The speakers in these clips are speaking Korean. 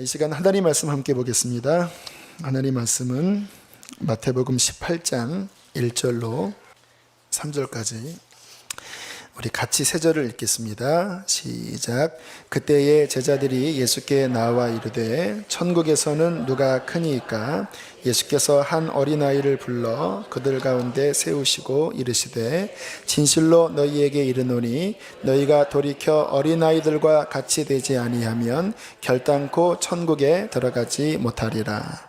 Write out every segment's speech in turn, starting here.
이 시간 하나님 말씀 함께 보겠습니다. 하나님 말씀은 마태복음 18장 1절로 3절까지 우리 같이 세 절을 읽겠습니다. 시작. 그때에 제자들이 예수께 나와 이르되 천국에서는 누가 크니이까? 예수께서 한 어린아이를 불러 그들 가운데 세우시고 이르시되 진실로 너희에게 이르노니 너희가 돌이켜 어린아이들과 같이 되지 아니하면 결단코 천국에 들어가지 못하리라.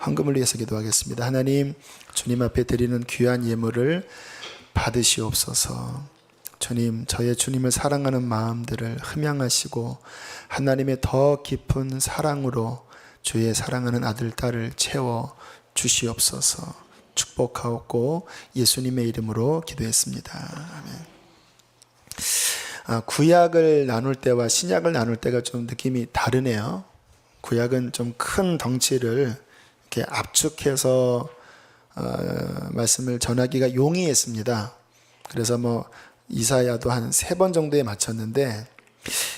헌금을 위해서 기도하겠습니다. 하나님, 주님 앞에 드리는 귀한 예물을 받으시옵소서. 주님, 저의 주님을 사랑하는 마음들을 흠양하시고 하나님의 더 깊은 사랑으로 주의 사랑하는 아들, 딸을 채워 주시옵소서. 축복하옵고 예수님의 이름으로 기도했습니다. 아멘. 구약을 나눌 때와 신약을 나눌 때가 좀 느낌이 다르네요. 구약은 좀 큰 덩치를 이렇게 압축해서 말씀을 전하기가 용이했습니다. 그래서 이사야도 한 3번 정도에 맞췄는데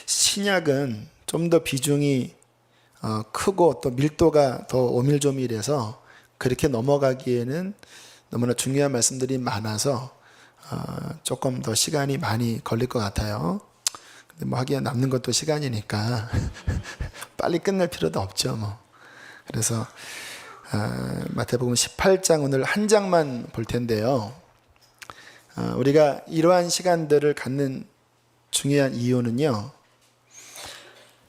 신약은 좀 더 비중이 크고 또 밀도가 더 오밀조밀해서 그렇게 넘어가기에는 너무나 중요한 말씀들이 많아서 조금 더 시간이 많이 걸릴 것 같아요. 근데 하기야 남는 것도 시간이니까 빨리 끝낼 필요도 없죠. 그래서 마태복음 18장 오늘 한 장만 볼 텐데요. 우리가 이러한 시간들을 갖는 중요한 이유는요,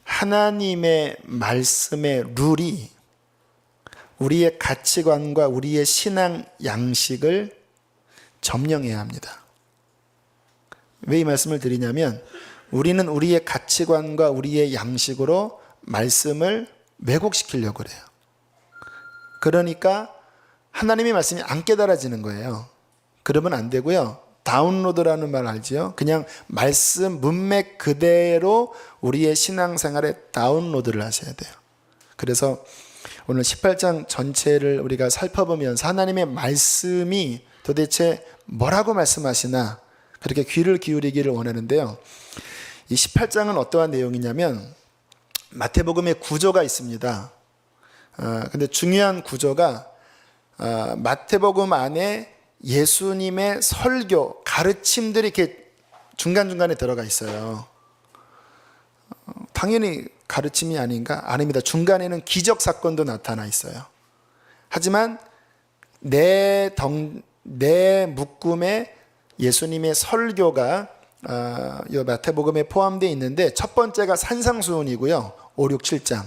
하나님의 말씀의 룰이 우리의 가치관과 우리의 신앙 양식을 점령해야 합니다. 왜 이 말씀을 드리냐면 우리는 우리의 가치관과 우리의 양식으로 말씀을 왜곡시키려고 그래요. 그러니까 하나님의 말씀이 안 깨달아지는 거예요. 그러면 안 되고요. 다운로드라는 말 알지요? 그냥 말씀 문맥 그대로 우리의 신앙생활에 다운로드를 하셔야 돼요. 그래서 오늘 18장 전체를 우리가 살펴보면서 하나님의 말씀이 도대체 뭐라고 말씀하시나 그렇게 귀를 기울이기를 원하는데요. 이 18장은 어떠한 내용이냐면 마태복음의 구조가 있습니다. 근데 중요한 구조가 마태복음 안에 예수님의 설교, 가르침들이 이렇게 중간중간에 들어가 있어요. 당연히 가르침이 아닌가? 아닙니다. 중간에는 기적 사건도 나타나 있어요. 하지만 내 묶음에 예수님의 설교가 이 마태복음에 포함되어 있는데 첫 번째가 산상수훈이고요. 5, 6, 7장.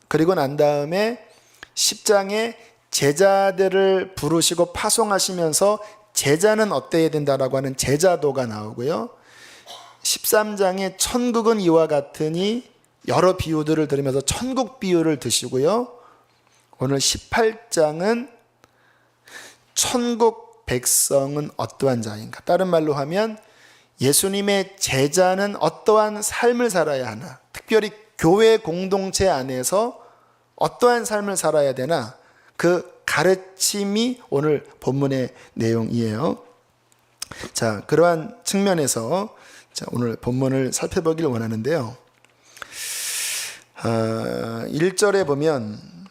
그리고 난 다음에 10장에 제자들을 부르시고 파송하시면서 제자는 어때야 된다라고 하는 제자도가 나오고요. 13장에 천국은 이와 같으니 여러 비유들을 들으면서 천국 비유를 드시고요. 오늘 18장은 천국 백성은 어떠한 자인가? 다른 말로 하면 예수님의 제자는 어떠한 삶을 살아야 하나? 특별히 교회 공동체 안에서 어떠한 삶을 살아야 되나? 그 가르침이 오늘 본문의 내용이에요. 자, 그러한 측면에서 오늘 본문을 살펴보기를 원하는데요. 1절에 보면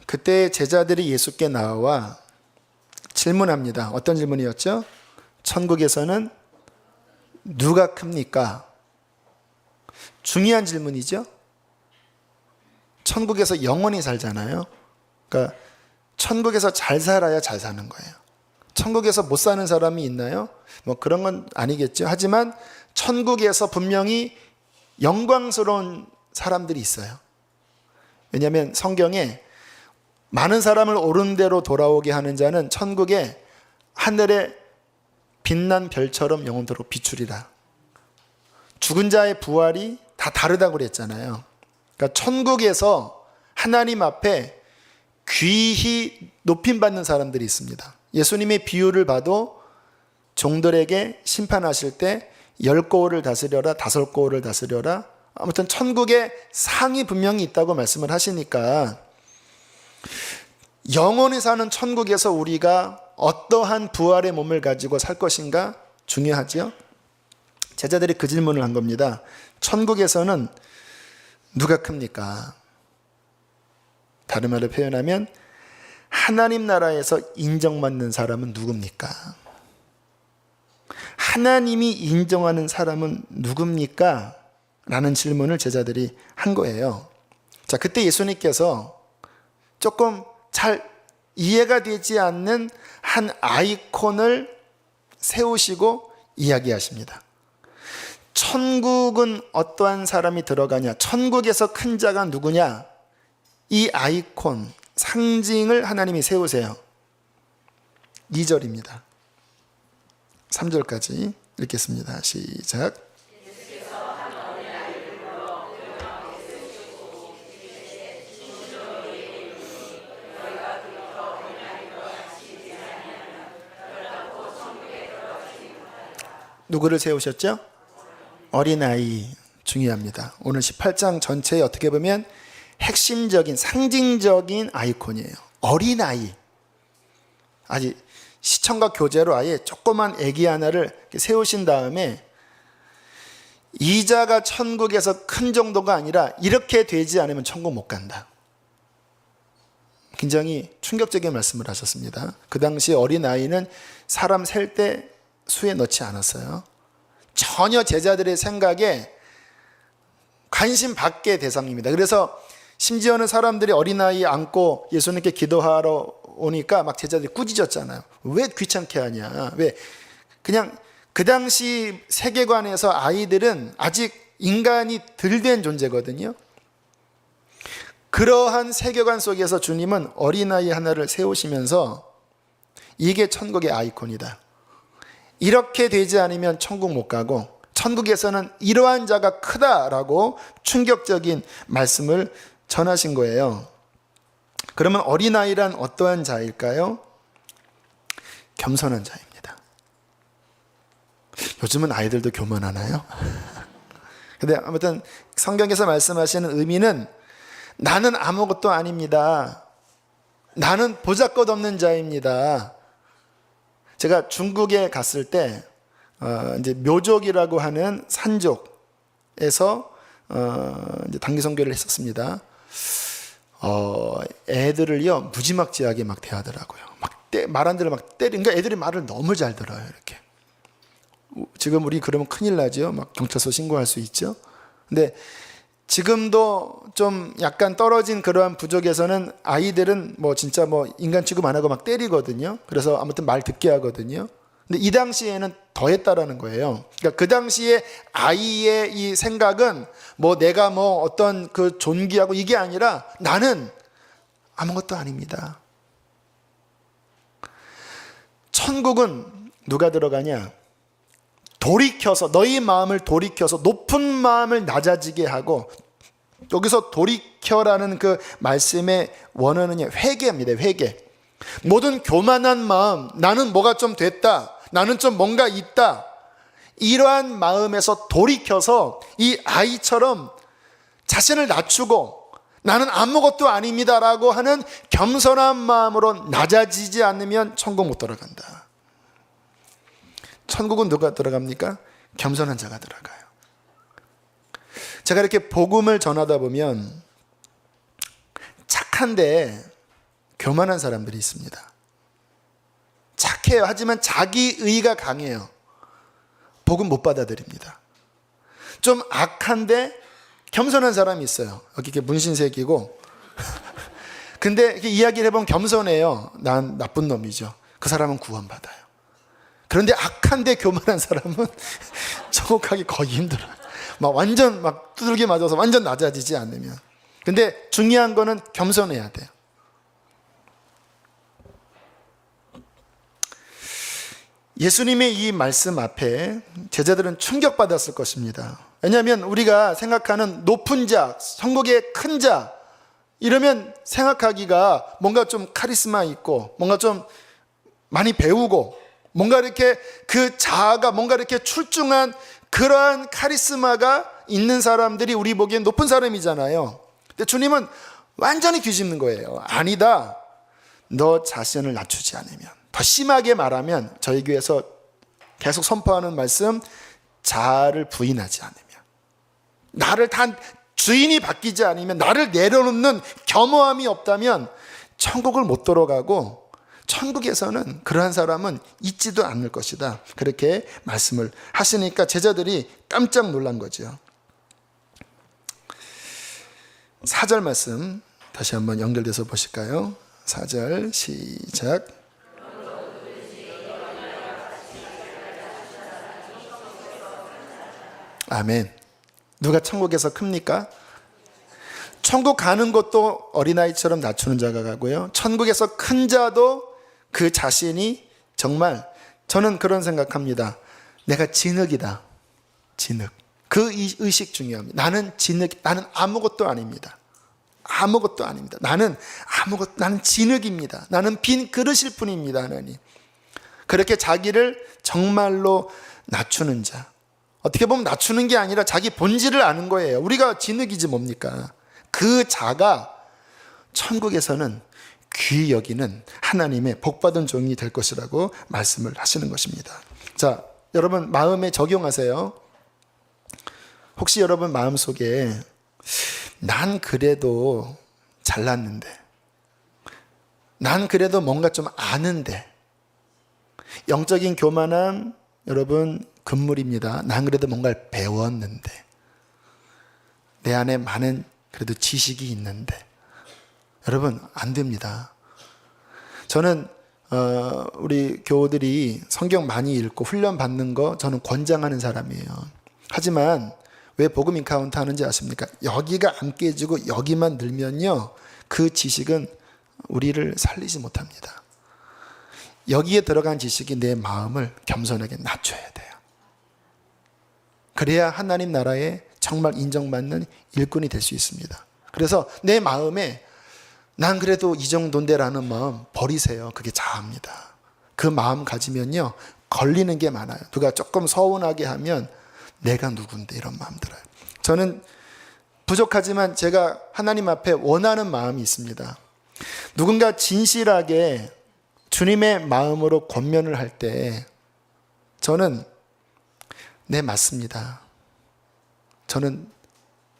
그때 제자들이 예수께 나와 질문합니다. 어떤 질문이었죠? 천국에서는 누가 큽니까? 중요한 질문이죠. 천국에서 영원히 살잖아요. 그러니까 천국에서 잘 살아야 잘 사는 거예요. 천국에서 못 사는 사람이 있나요? 그런 건 아니겠죠. 하지만 천국에서 분명히 영광스러운 사람들이 있어요. 왜냐하면 성경에 많은 사람을 옳은 대로 돌아오게 하는 자는 천국에 하늘에 빛난 별처럼 영원토록 비추리라. 죽은 자의 부활이 다 다르다고 그랬잖아요. 그러니까 천국에서 하나님 앞에 귀히 높임받는 사람들이 있습니다. 예수님의 비유를 봐도 종들에게 심판하실 때 10고을을 다스려라, 5고을을 다스려라. 아무튼 천국에 상이 분명히 있다고 말씀을 하시니까 영원히 사는 천국에서 우리가 어떠한 부활의 몸을 가지고 살 것인가 중요하지요. 제자들이 그 질문을 한 겁니다. 천국에서는 누가 큽니까? 다른 말로 표현하면 하나님 나라에서 인정받는 사람은 누굽니까? 하나님이 인정하는 사람은 누굽니까? 라는 질문을 제자들이 한 거예요. 자, 그때 예수님께서 조금 잘 이해가 되지 않는 한 아이콘을 세우시고 이야기하십니다. 천국은 어떠한 사람이 들어가냐? 천국에서 큰 자가 누구냐? 이 아이콘, 상징을 하나님이 세우세요. 2절입니다. 3절까지 읽겠습니다. 시작. 누구를 세우셨죠? 어린아이. 중요합니다. 오늘 18장 전체에 어떻게 보면 핵심적인 상징적인 아이콘이에요. 어린아이. 아직 시청각 교재로 아예 조그만 아기 하나를 세우신 다음에 이자가 천국에서 큰 정도가 아니라 이렇게 되지 않으면 천국 못 간다. 굉장히 충격적인 말씀을 하셨습니다. 그 당시 어린아이는 사람 셀 때 수에 넣지 않았어요. 전혀 제자들의 생각에 관심 밖의 대상입니다. 그래서 심지어는 사람들이 어린아이 안고 예수님께 기도하러 오니까 막 제자들이 꾸짖었잖아요. 왜 귀찮게 하냐? 왜? 그냥 그 당시 세계관에서 아이들은 아직 인간이 덜 된 존재거든요. 그러한 세계관 속에서 주님은 어린아이 하나를 세우시면서 이게 천국의 아이콘이다. 이렇게 되지 않으면 천국 못 가고 천국에서는 이러한 자가 크다라고 충격적인 말씀을 전하신 거예요. 그러면 어린아이란 어떠한 자일까요? 겸손한 자입니다. 요즘은 아이들도 교만하나요? 근데 아무튼 성경에서 말씀하시는 의미는 나는 아무것도 아닙니다. 나는 보잘것없는 자입니다. 제가 중국에 갔을 때 이제 묘족이라고 하는 산족에서 이제 단기 선교를 했었습니다. 애들을요 무지막지하게 막 대하더라고요. 말 안 들으면 막 때리니까 애들이 말을 너무 잘 들어요. 이렇게. 지금 우리 그러면 큰일 나죠. 막 경찰서 신고할 수 있죠. 근데 지금도 좀 약간 떨어진 그러한 부족에서는 아이들은 뭐 진짜 뭐 인간 취급 안 하고 막 때리거든요. 그래서 아무튼 말 듣게 하거든요. 근데 이 당시에는 더 했다라는 거예요. 그러니까 그 당시에 아이의 이 생각은 뭐 내가 뭐 어떤 그 존귀하고 이게 아니라 나는 아무것도 아닙니다. 천국은 누가 들어가냐? 돌이켜서 너희 마음을 돌이켜서 높은 마음을 낮아지게 하고, 여기서 돌이켜라는 그 말씀의 원어는 회개입니다. 회개. 모든 교만한 마음, 나는 뭐가 좀 됐다, 나는 좀 뭔가 있다, 이러한 마음에서 돌이켜서 이 아이처럼 자신을 낮추고 나는 아무것도 아닙니다라고 하는 겸손한 마음으로 낮아지지 않으면 천국 못 들어간다. 천국은 누가 들어갑니까? 겸손한 자가 들어가요. 제가 이렇게 복음을 전하다 보면 착한데 교만한 사람들이 있습니다. 착해요. 하지만 자기의가 강해요. 복음 못 받아들입니다. 좀 악한데 겸손한 사람이 있어요. 여기 이렇게 문신 새기고 근데 이렇게 이야기를 해보면 겸손해요. 난 나쁜 놈이죠. 그 사람은 구원받아요. 그런데 악한데 교만한 사람은 정확하게 거의 힘들어요. 막 완전 막 두들겨 맞아서 완전 낮아지지 않으면. 근데 중요한 거는 겸손해야 돼요. 예수님의 이 말씀 앞에 제자들은 충격받았을 것입니다. 왜냐하면 우리가 생각하는 높은 자, 천국의 큰 자, 이러면 생각하기가 뭔가 좀 카리스마 있고 뭔가 좀 많이 배우고 뭔가 이렇게 그 자아가 뭔가 이렇게 출중한 그러한 카리스마가 있는 사람들이 우리 보기엔 높은 사람이잖아요. 근데 주님은 완전히 뒤집는 거예요. 아니다. 너 자신을 낮추지 않으면, 더 심하게 말하면 저희 교회에서 계속 선포하는 말씀, 자아를 부인하지 않으면, 나를 다 주인이 바뀌지 않으면, 나를 내려놓는 겸허함이 없다면 천국을 못 들어가고 천국에서는 그러한 사람은 있지도 않을 것이다. 그렇게 말씀을 하시니까 제자들이 깜짝 놀란 거죠. 4절 말씀 다시 한번 연결돼서 보실까요? 4절 시작. 아멘. 누가 천국에서 큽니까? 천국 가는 것도 어린아이처럼 낮추는 자가 가고요, 천국에서 큰 자도 그 자신이 정말, 저는 그런 생각합니다. 내가 진흙이다. 진흙. 그 의식 중요합니다. 나는 진흙, 나는 아무것도 아닙니다. 아무것도 아닙니다. 나는 진흙입니다. 나는 빈 그릇일 뿐입니다. 하나님. 그렇게 자기를 정말로 낮추는 자. 어떻게 보면 낮추는 게 아니라 자기 본질을 아는 거예요. 우리가 진흙이지 뭡니까? 그 자가 천국에서는 귀히 여기는 하나님의 복받은 종이 될 것이라고 말씀을 하시는 것입니다. 자, 여러분 마음에 적용하세요. 혹시 여러분 마음속에 난 그래도 잘났는데, 난 그래도 뭔가 좀 아는데, 영적인 교만함 여러분 금물입니다. 난 그래도 뭔가를 배웠는데, 내 안에 많은 그래도 지식이 있는데, 여러분 안 됩니다. 저는 우리 교우들이 성경 많이 읽고 훈련 받는 거 저는 권장하는 사람이에요. 하지만 왜 복음 인카운트 하는지 아십니까? 여기가 안 깨지고 여기만 늘면요, 그 지식은 우리를 살리지 못합니다. 여기에 들어간 지식이 내 마음을 겸손하게 낮춰야 돼요. 그래야 하나님 나라에 정말 인정받는 일꾼이 될 수 있습니다. 그래서 내 마음에 난 그래도 이 정도인데라는 마음 버리세요. 그게 자아입니다. 그 마음 가지면요, 걸리는 게 많아요. 누가 조금 서운하게 하면 내가 누군데 이런 마음 들어요. 저는 부족하지만 제가 하나님 앞에 원하는 마음이 있습니다. 누군가 진실하게 주님의 마음으로 권면을 할 때 저는 네, 맞습니다. 저는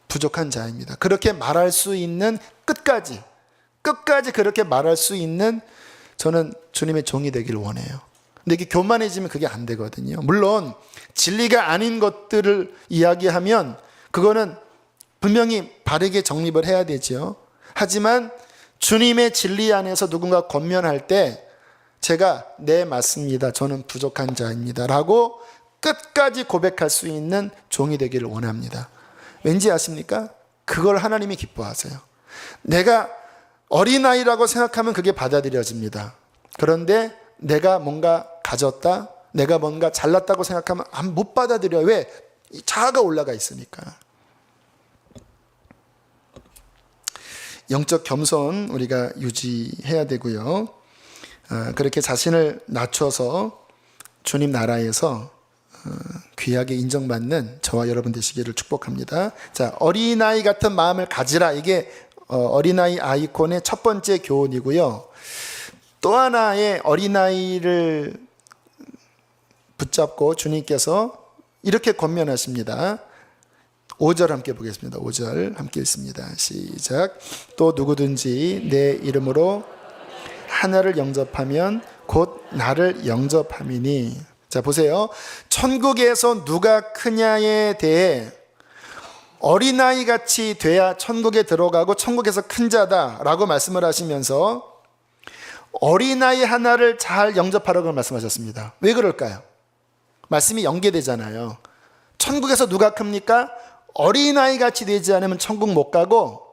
부족한 자입니다. 그렇게 말할 수 있는 끝까지 그렇게 말할 수 있는 저는 주님의 종이 되기를 원해요. 근데 이게 교만해지면 그게 안 되거든요. 물론 진리가 아닌 것들을 이야기하면 그거는 분명히 바르게 정립을 해야 되죠. 하지만 주님의 진리 안에서 누군가 권면할 때 제가 네, 맞습니다. 저는 부족한 자입니다. 라고 끝까지 고백할 수 있는 종이 되기를 원합니다. 왠지 아십니까? 그걸 하나님이 기뻐하세요. 내가 어린아이라고 생각하면 그게 받아들여집니다. 그런데 내가 뭔가 가졌다, 내가 뭔가 잘났다고 생각하면 못 받아들여요. 왜? 자아가 올라가 있으니까. 영적 겸손 우리가 유지해야 되고요. 그렇게 자신을 낮춰서 주님 나라에서 귀하게 인정받는 저와 여러분 되시기를 축복합니다. 자, 어린아이 같은 마음을 가지라. 이게 어린아이 아이콘의 첫 번째 교훈이고요. 또 하나의 어린아이를 붙잡고 주님께서 이렇게 권면하십니다. 5절 함께 보겠습니다. 5절 함께 읽습니다. 시작. 또 누구든지 내 이름으로 하나를 영접하면 곧 나를 영접함이니. 자, 보세요. 천국에서 누가 크냐에 대해 어린아이 같이 돼야 천국에 들어가고 천국에서 큰 자다라고 말씀을 하시면서 어린아이 하나를 잘 영접하라고 말씀하셨습니다. 왜 그럴까요? 말씀이 연계되잖아요. 천국에서 누가 큽니까? 어린아이 같이 되지 않으면 천국 못 가고,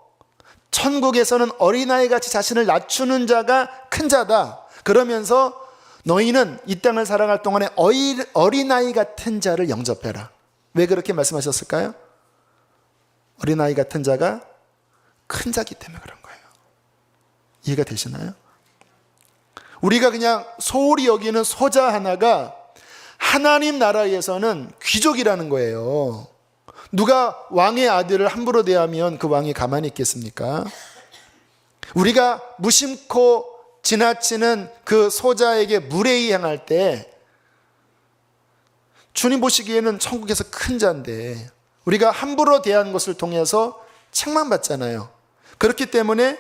천국에서는 어린아이 같이 자신을 낮추는 자가 큰 자다. 그러면서 너희는 이 땅을 살아갈 동안에 어린아이 같은 자를 영접해라. 왜 그렇게 말씀하셨을까요? 어린아이 같은 자가 큰 자기 때문에 그런 거예요. 이해가 되시나요? 우리가 그냥 소홀히 여기는 소자 하나가 하나님 나라에서는 귀족이라는 거예요. 누가 왕의 아들을 함부로 대하면 그 왕이 가만히 있겠습니까? 우리가 무심코 지나치는 그 소자에게 무례히 행할 때 주님 보시기에는 천국에서 큰 자인데 우리가 함부로 대한 것을 통해서 책망받잖아요. 그렇기 때문에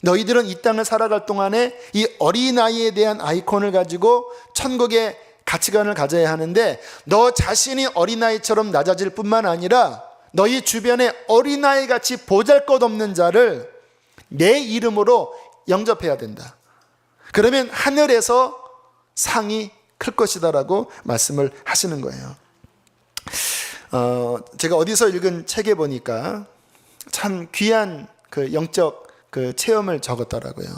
너희들은 이 땅을 살아갈 동안에 이 어린아이에 대한 아이콘을 가지고 천국의 가치관을 가져야 하는데, 너 자신이 어린아이처럼 낮아질 뿐만 아니라 너희 주변에 어린아이 같이 보잘것없는 자를 내 이름으로 영접해야 된다. 그러면 하늘에서 상이 클 것이다 라고 말씀을 하시는 거예요. 제가 어디서 읽은 책에 보니까 참 귀한 그 영적 그 체험을 적었더라고요.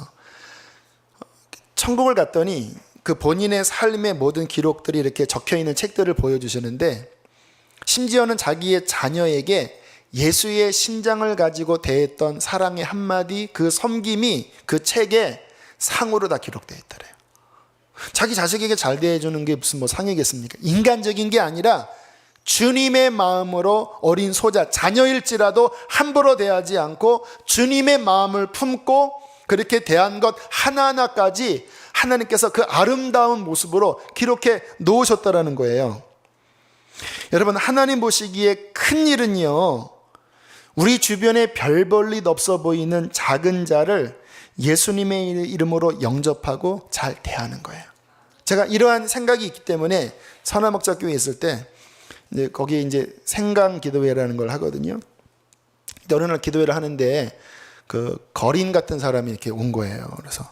천국을 갔더니 그 본인의 삶의 모든 기록들이 이렇게 적혀 있는 책들을 보여주시는데, 심지어는 자기의 자녀에게 예수의 신장을 가지고 대했던 사랑의 한마디, 그 섬김이 그 책에 상으로 다 기록되어 있더래요. 자기 자식에게 잘 대해주는 게 무슨 뭐 상이겠습니까? 인간적인 게 아니라 주님의 마음으로 어린 소자, 자녀일지라도 함부로 대하지 않고 주님의 마음을 품고 그렇게 대한 것 하나하나까지 하나님께서 그 아름다운 모습으로 기록해 놓으셨다라는 거예요. 여러분, 하나님 보시기에 큰 일은요, 우리 주변에 별 볼 일 없어 보이는 작은 자를 예수님의 이름으로 영접하고 잘 대하는 거예요. 제가 이러한 생각이 있기 때문에 선화목자교회에 있을 때 이제 거기에 이제 생강 기도회라는 걸 하거든요. 어느 날 기도회를 하는데 그 거린 같은 사람이 이렇게 온 거예요. 그래서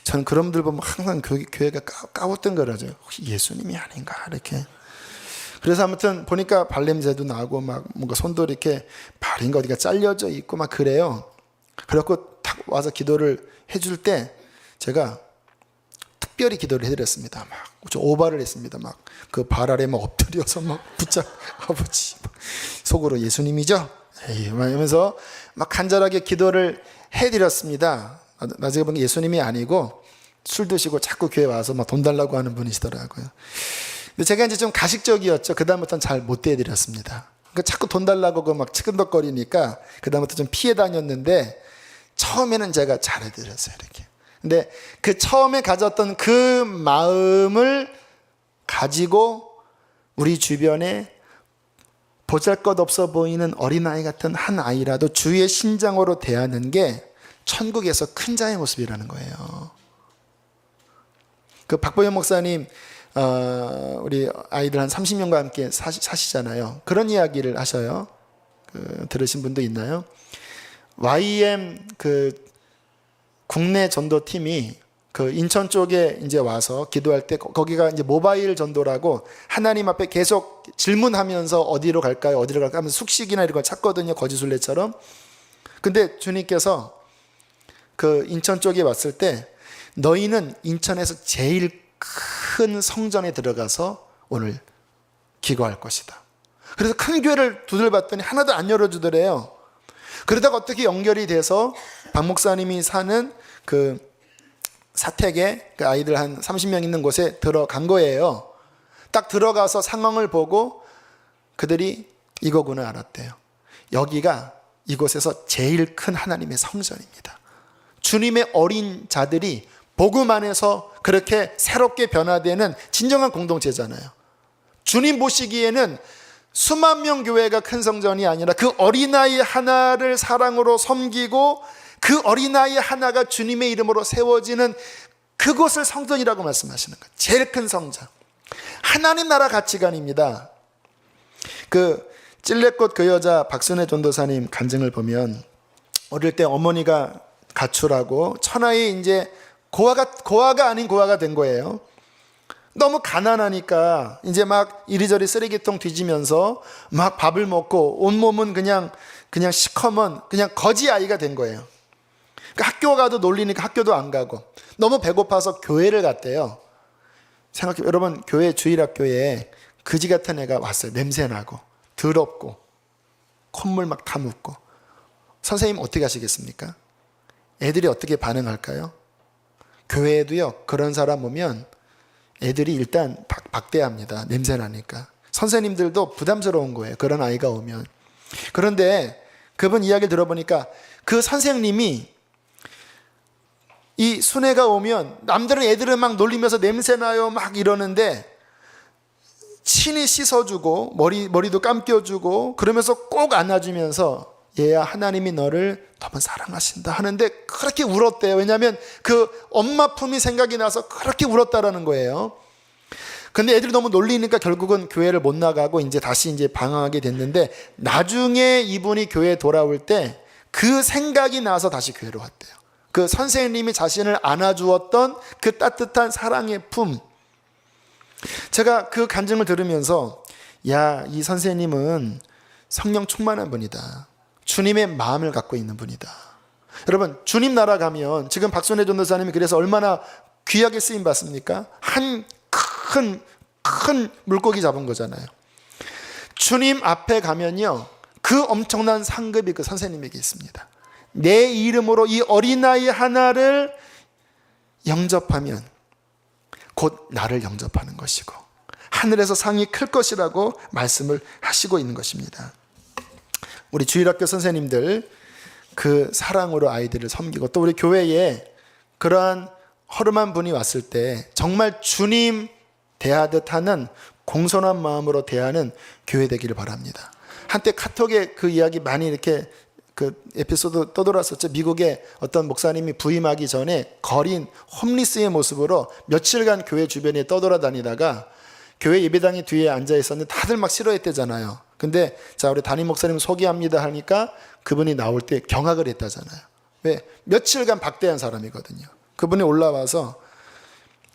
저는 그런 분들 보면 항상 교회가 까우뚱거려져요. 혹시 예수님이 아닌가 이렇게. 그래서 아무튼 보니까 발냄새도 나고 막 뭔가 손도 이렇게 발인가 어디가 잘려져 있고 막 그래요. 그래갖고 탁 와서 기도를 해줄 때 제가 특별히 기도를 해드렸습니다. 막 오바를 했습니다. 막 그 발 아래 막 엎드려서 막 아버지 속으로 예수님이죠? 에이, 막 이러면서 막 간절하게 기도를 해드렸습니다. 나중에 보니까 예수님이 아니고 술 드시고 자꾸 교회 와서 막 돈 달라고 하는 분이시더라고요. 근데 제가 이제 좀 가식적이었죠. 그다음부터는 잘 못 대드렸습니다. 그러니까 자꾸 돈 달라고 막 치근덕거리니까 그다음부터 좀 피해 다녔는데, 처음에는 제가 잘해드렸어요. 이렇게. 근데 그 처음에 가졌던 그 마음을 가지고 우리 주변에 보잘것없어 보이는 어린아이 같은 한 아이라도 주의 신장으로 대하는 게 천국에서 큰 자의 모습이라는 거예요. 그 박보영 목사님, 우리 아이들 한 30명과 함께 사시잖아요. 그런 이야기를 하셔요. 들으신 분도 있나요? YM 그 국내 전도팀이 그 인천 쪽에 이제 와서 기도할 때, 거기가 이제 모바일 전도라고 하나님 앞에 계속 질문하면서 어디로 갈까요? 어디로 갈까요? 하면서 숙식이나 이런 걸 찾거든요. 거지순례처럼. 근데 주님께서 그 인천 쪽에 왔을 때, 너희는 인천에서 제일 큰 성전에 들어가서 오늘 기도할 것이다. 그래서 큰 교회를 두들봤더니 하나도 안 열어주더래요. 그러다가 어떻게 연결이 돼서 박 목사님이 사는 그 사택에 그 아이들 한 30명 있는 곳에 들어간 거예요. 딱 들어가서 상황을 보고 그들이 이거구나 알았대요. 여기가 이곳에서 제일 큰 하나님의 성전입니다. 주님의 어린 자들이 복음 안에서 그렇게 새롭게 변화되는 진정한 공동체잖아요. 주님 보시기에는 수만 명 교회가 큰 성전이 아니라 그 어린아이 하나를 사랑으로 섬기고 그 어린아이 하나가 주님의 이름으로 세워지는 그곳을 성전이라고 말씀하시는 거예요. 제일 큰 성전. 하나님 나라 가치관입니다. 그 찔레꽃 그 여자 박순애 전도사님 간증을 보면, 어릴 때 어머니가 가출하고 천하의 이제 고아가 아닌 고아가 된 거예요. 너무 가난하니까 이제 막 이리저리 쓰레기통 뒤지면서 막 밥을 먹고 온몸은 그냥 시커먼 그냥 거지 아이가 된 거예요. 그러니까 학교 가도 놀리니까 학교도 안 가고, 너무 배고파서 교회를 갔대요. 생각해, 여러분, 교회 주일학교에 그지 같은 애가 왔어요. 냄새나고 더럽고 콧물 막 다 묻고. 선생님 어떻게 하시겠습니까? 애들이 어떻게 반응할까요? 교회에도요, 그런 사람 오면 애들이 일단 박대합니다. 냄새나니까. 선생님들도 부담스러운 거예요. 그런 아이가 오면. 그런데 그분 이야기를 들어보니까 그 선생님이 이 순애가 오면 남들은 애들은 막 놀리면서 냄새나요 막 이러는데 친히 씻어주고 머리도 감겨주고 그러면서 꼭 안아주면서, 얘야 하나님이 너를 너무 사랑하신다 하는데 그렇게 울었대요. 왜냐하면 그 엄마 품이 생각이 나서 그렇게 울었다라는 거예요. 근데 애들이 너무 놀리니까 결국은 교회를 못 나가고 이제 다시 이제 방황하게 됐는데, 나중에 이분이 교회에 돌아올 때 그 생각이 나서 다시 교회로 왔대요. 그 선생님이 자신을 안아주었던 그 따뜻한 사랑의 품. 제가 그 간증을 들으면서 야, 이 선생님은 성령 충만한 분이다. 주님의 마음을 갖고 있는 분이다. 여러분, 주님 나라 가면 지금 박순애 전도사님이 그래서 얼마나 귀하게 쓰임 받습니까? 한 큰 물고기 잡은 거잖아요. 주님 앞에 가면요, 그 엄청난 상급이 그 선생님에게 있습니다. 내 이름으로 이 어린아이 하나를 영접하면 곧 나를 영접하는 것이고 하늘에서 상이 클 것이라고 말씀을 하시고 있는 것입니다. 우리 주일학교 선생님들 그 사랑으로 아이들을 섬기고, 또 우리 교회에 그러한 허름한 분이 왔을 때 정말 주님 대하듯 하는 공손한 마음으로 대하는 교회 되기를 바랍니다. 한때 카톡에 그 이야기 많이 이렇게 그 에피소드 떠돌았었죠. 미국의 어떤 목사님이 부임하기 전에 거린 홈리스의 모습으로 며칠간 교회 주변에 떠돌아다니다가 교회 예배당이 뒤에 앉아 있었는데 다들 막 싫어했대잖아요. 근데 자, 우리 담임 목사님 소개합니다 하니까 그분이 나올 때 경악을 했다잖아요. 왜? 며칠간 박대한 사람이거든요. 그분이 올라와서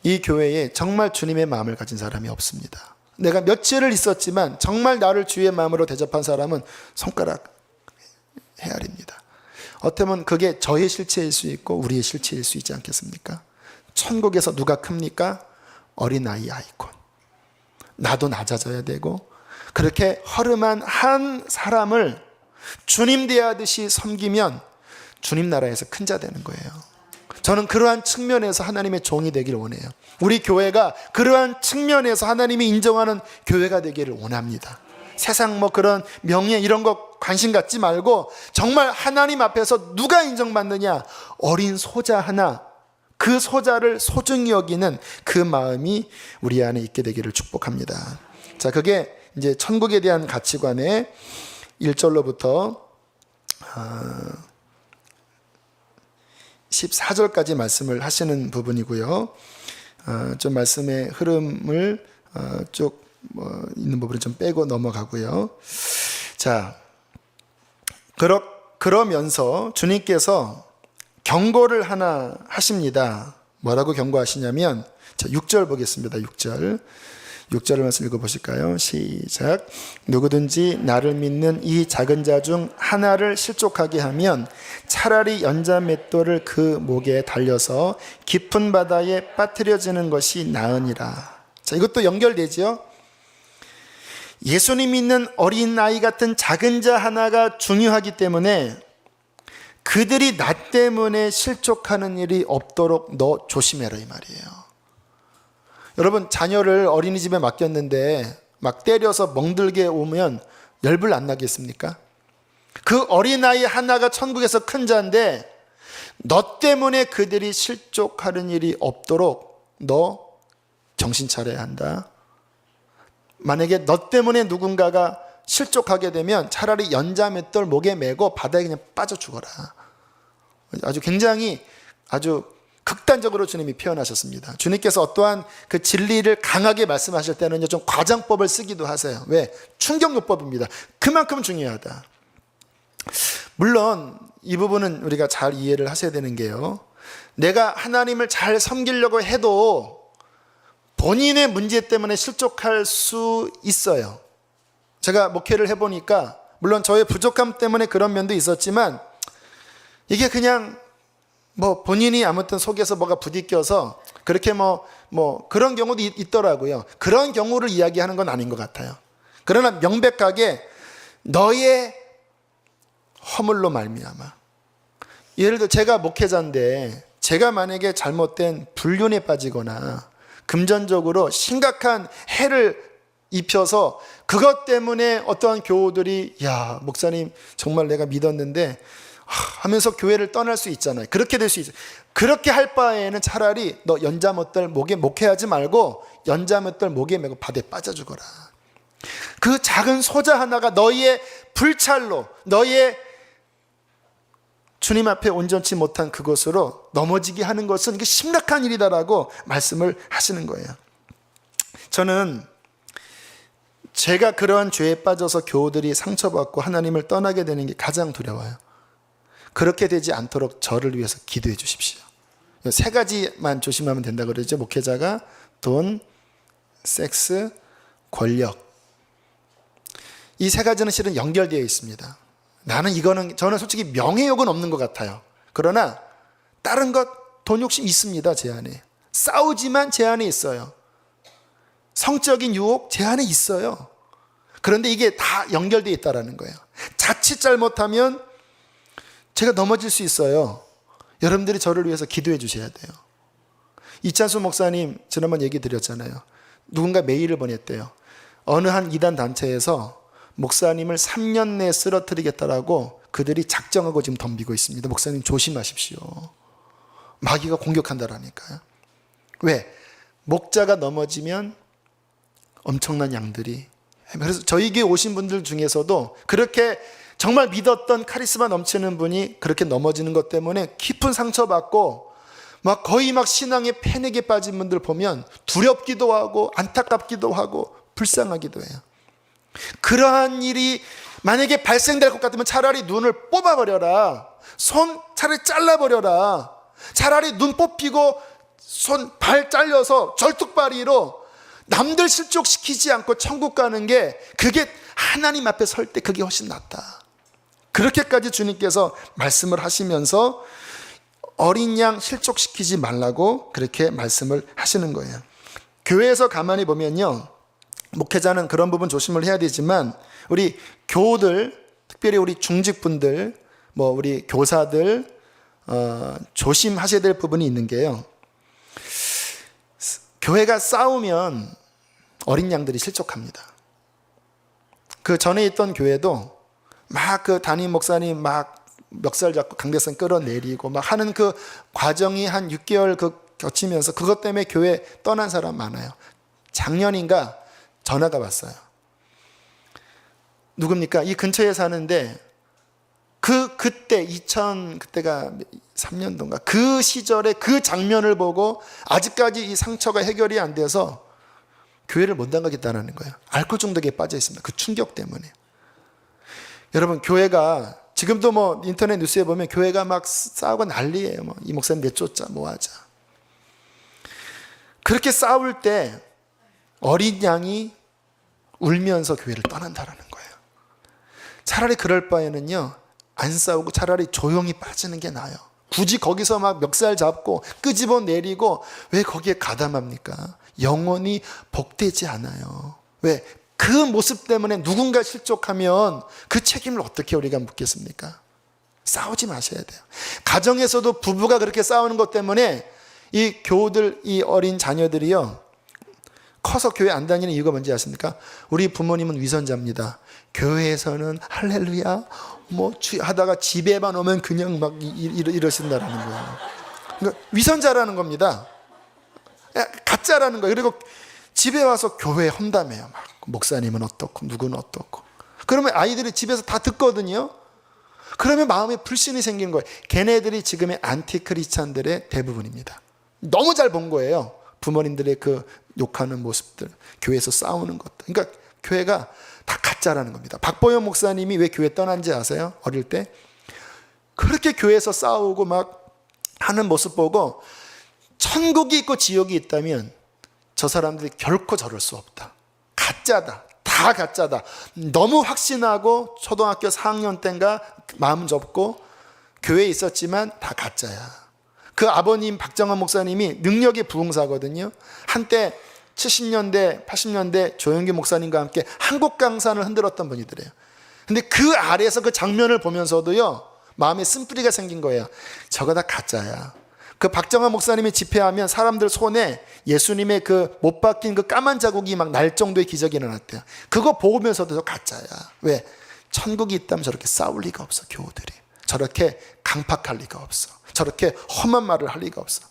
이 교회에 정말 주님의 마음을 가진 사람이 없습니다. 내가 며칠을 있었지만 정말 나를 주의 마음으로 대접한 사람은 손가락 헤아립니다. 어쩌면 그게 저의 실체일 수 있고 우리의 실체일 수 있지 않겠습니까? 천국에서 누가 큽니까? 어린아이 아이콘. 나도 낮아져야 되고, 그렇게 허름한 한 사람을 주님 대하듯이 섬기면 주님 나라에서 큰 자 되는 거예요. 저는 그러한 측면에서 하나님의 종이 되기를 원해요. 우리 교회가 그러한 측면에서 하나님이 인정하는 교회가 되기를 원합니다. 세상 뭐 그런 명예 이런 거 관심 갖지 말고 정말 하나님 앞에서 누가 인정받느냐, 어린 소자 하나, 그 소자를 소중히 여기는 그 마음이 우리 안에 있게 되기를 축복합니다. 자, 그게 이제 천국에 대한 가치관의 1절로부터 14절까지 말씀을 하시는 부분이고요. 좀 말씀의 흐름을 쭉 있는 부분을 좀 빼고 넘어가고요. 자, 그러면서 주님께서 경고를 하나 하십니다. 뭐라고 경고하시냐면, 자, 6절 보겠습니다. 6절을 말씀 읽어보실까요? 시작. 누구든지 나를 믿는 이 작은 자 중 하나를 실족하게 하면 차라리 연자 맷돌을 그 목에 달려서 깊은 바다에 빠뜨려지는 것이 나으니라. 자, 이것도 연결되죠? 예수님 믿는 어린아이 같은 작은 자 하나가 중요하기 때문에 그들이 나 때문에 실족하는 일이 없도록 너 조심해라, 이 말이에요. 여러분, 자녀를 어린이집에 맡겼는데 막 때려서 멍들게 오면 열불 안 나겠습니까? 그 어린아이 하나가 천국에서 큰 자인데 너 때문에 그들이 실족하는 일이 없도록 너 정신 차려야 한다. 만약에 너 때문에 누군가가 실족하게 되면 차라리 연자 맷돌 목에 메고 바다에 그냥 빠져 죽어라. 아주 굉장히 아주 극단적으로 주님이 표현하셨습니다. 주님께서 어떠한 그 진리를 강하게 말씀하실 때는 좀 과장법을 쓰기도 하세요. 왜? 충격요법입니다. 그만큼 중요하다. 물론 이 부분은 우리가 잘 이해를 하셔야 되는 게요, 내가 하나님을 잘 섬기려고 해도 본인의 문제 때문에 실족할 수 있어요. 제가 목회를 해보니까 물론 저의 부족함 때문에 그런 면도 있었지만 이게 그냥 뭐 본인이 아무튼 속에서 뭐가 부딪혀서 그렇게 뭐 그런 경우도 있더라고요. 그런 경우를 이야기하는 건 아닌 것 같아요. 그러나 명백하게 너의 허물로 말미암아, 예를 들어 제가 목회자인데 제가 만약에 잘못된 불륜에 빠지거나 금전적으로 심각한 해를 입혀서 그것 때문에 어떠한 교우들이 야, 목사님 정말 내가 믿었는데 하면서 교회를 떠날 수 있잖아요. 그렇게 될 수 있어요. 그렇게 할 바에는 차라리 너 연자못들 목에 목회하지 말고 연자못들 목에 메고 바다에 빠져 죽어라. 그 작은 소자 하나가 너희의 불찰로, 너희의 주님 앞에 온전치 못한 그곳으로 넘어지게 하는 것은 이게 심각한 일이다라고 말씀을 하시는 거예요. 저는 제가 그러한 죄에 빠져서 교우들이 상처받고 하나님을 떠나게 되는 게 가장 두려워요. 그렇게 되지 않도록 저를 위해서 기도해 주십시오. 세 가지만 조심하면 된다고 그러죠. 목회자가 돈, 섹스, 권력. 이 세 가지는 실은 연결되어 있습니다. 저는 솔직히 명예욕은 없는 것 같아요. 그러나 다른 것, 돈 욕심 있습니다. 제 안에. 싸우지만 제 안에 있어요. 성적인 유혹 제 안에 있어요. 그런데 이게 다 연결되어 있다는 거예요. 자칫 잘못하면 제가 넘어질 수 있어요. 여러분들이 저를 위해서 기도해 주셔야 돼요. 이찬수 목사님 지난번 얘기 드렸잖아요. 누군가 메일을 보냈대요. 어느 한 이단 단체에서 목사님을 3년 내에 쓰러뜨리겠다라고 그들이 작정하고 지금 덤비고 있습니다. 목사님 조심하십시오. 마귀가 공격한다라니까요. 왜? 목자가 넘어지면 엄청난 양들이. 그래서 저희 교회 오신 분들 중에서도 그렇게 정말 믿었던 카리스마 넘치는 분이 그렇게 넘어지는 것 때문에 깊은 상처받고 거의 신앙의 패닉에 빠진 분들 보면 두렵기도 하고 안타깝기도 하고 불쌍하기도 해요. 그러한 일이 만약에 발생될 것 같으면 차라리 눈을 뽑아버려라. 손 차라리 잘라버려라. 차라리 눈 뽑히고 손 발 잘려서 절뚝발이로 남들 실족시키지 않고 천국 가는 게 그게 하나님 앞에 설 때 그게 훨씬 낫다. 그렇게까지 주님께서 말씀을 하시면서 어린 양 실족시키지 말라고 그렇게 말씀을 하시는 거예요. 교회에서 가만히 보면요, 목회자는 그런 부분 조심을 해야 되지만 우리 교우들, 특별히 우리 중직분들, 우리 교사들 조심하셔야 될 부분이 있는 게요. 교회가 싸우면 어린 양들이 실족합니다. 그 전에 있던 교회도 그 담임 목사님 멱살 잡고 강대상 끌어내리고 하는 그 과정이 한 6개월 거치면서 그것 때문에 교회 떠난 사람 많아요. 작년인가 전화가 왔어요. 누굽니까? 이 근처에 사는데 그때가 3년도인가 그 시절에 그 장면을 보고 아직까지 이 상처가 해결이 안 돼서 교회를 못 나가겠다는 거예요. 알코올 중독에 빠져 있습니다. 그 충격 때문에. 여러분, 교회가 지금도 인터넷 뉴스에 보면 교회가 싸우고 난리예요. 이 목사님 내쫓자, 하자. 그렇게 싸울 때 어린 양이 울면서 교회를 떠난다라는 거예요. 차라리 그럴 바에는요, 안 싸우고 차라리 조용히 빠지는 게 나아요. 굳이 거기서 멱살 잡고 끄집어 내리고 왜 거기에 가담합니까? 영원히 복되지 않아요. 왜? 그 모습 때문에 누군가 실족하면 그 책임을 어떻게 우리가 묻겠습니까? 싸우지 마셔야 돼요. 가정에서도 부부가 그렇게 싸우는 것 때문에 이 교우들, 이 어린 자녀들이요, 커서 교회 안 다니는 이유가 뭔지 아십니까? 우리 부모님은 위선자입니다. 교회에서는 할렐루야 하다가 집에만 오면 그냥 이러신다라는 거예요. 그러니까 위선자라는 겁니다. 가짜라는 거예요. 그리고 집에 와서 교회 험담해요. 목사님은 어떻고 누구는 어떻고. 그러면 아이들이 집에서 다 듣거든요. 그러면 마음에 불신이 생기는 거예요. 걔네들이 지금의 안티크리스찬들의 대부분입니다. 너무 잘 본 거예요. 부모님들의 그 욕하는 모습들, 교회에서 싸우는 것들. 그러니까 교회가 다 가짜라는 겁니다. 박보영 목사님이 왜 교회 떠난지 아세요? 어릴 때 그렇게 교회에서 싸우고 하는 모습 보고 천국이 있고 지옥이 있다면 저 사람들이 결코 저럴 수 없다. 가짜다. 다 가짜다. 너무 확신하고 초등학교 4학년 때인가 마음 접고 교회에 있었지만 다 가짜야. 그 아버님 박정환 목사님이 능력의 부흥사거든요. 한때 70년대, 80년대 조영기 목사님과 함께 한국 강산을 흔들었던 분이더래요. 근데 그 아래에서 그 장면을 보면서도요, 마음에 쓴뿌리가 생긴 거예요. 저거 다 가짜야. 그 박정환 목사님이 집회하면 사람들 손에 예수님의 그 못 박힌 그 까만 자국이 날 정도의 기적이 일어났대요. 그거 보면서도 저 가짜야. 왜? 천국이 있다면 저렇게 싸울 리가 없어. 교우들이 저렇게 강팍할 리가 없어. 저렇게 험한 말을 할 리가 없어.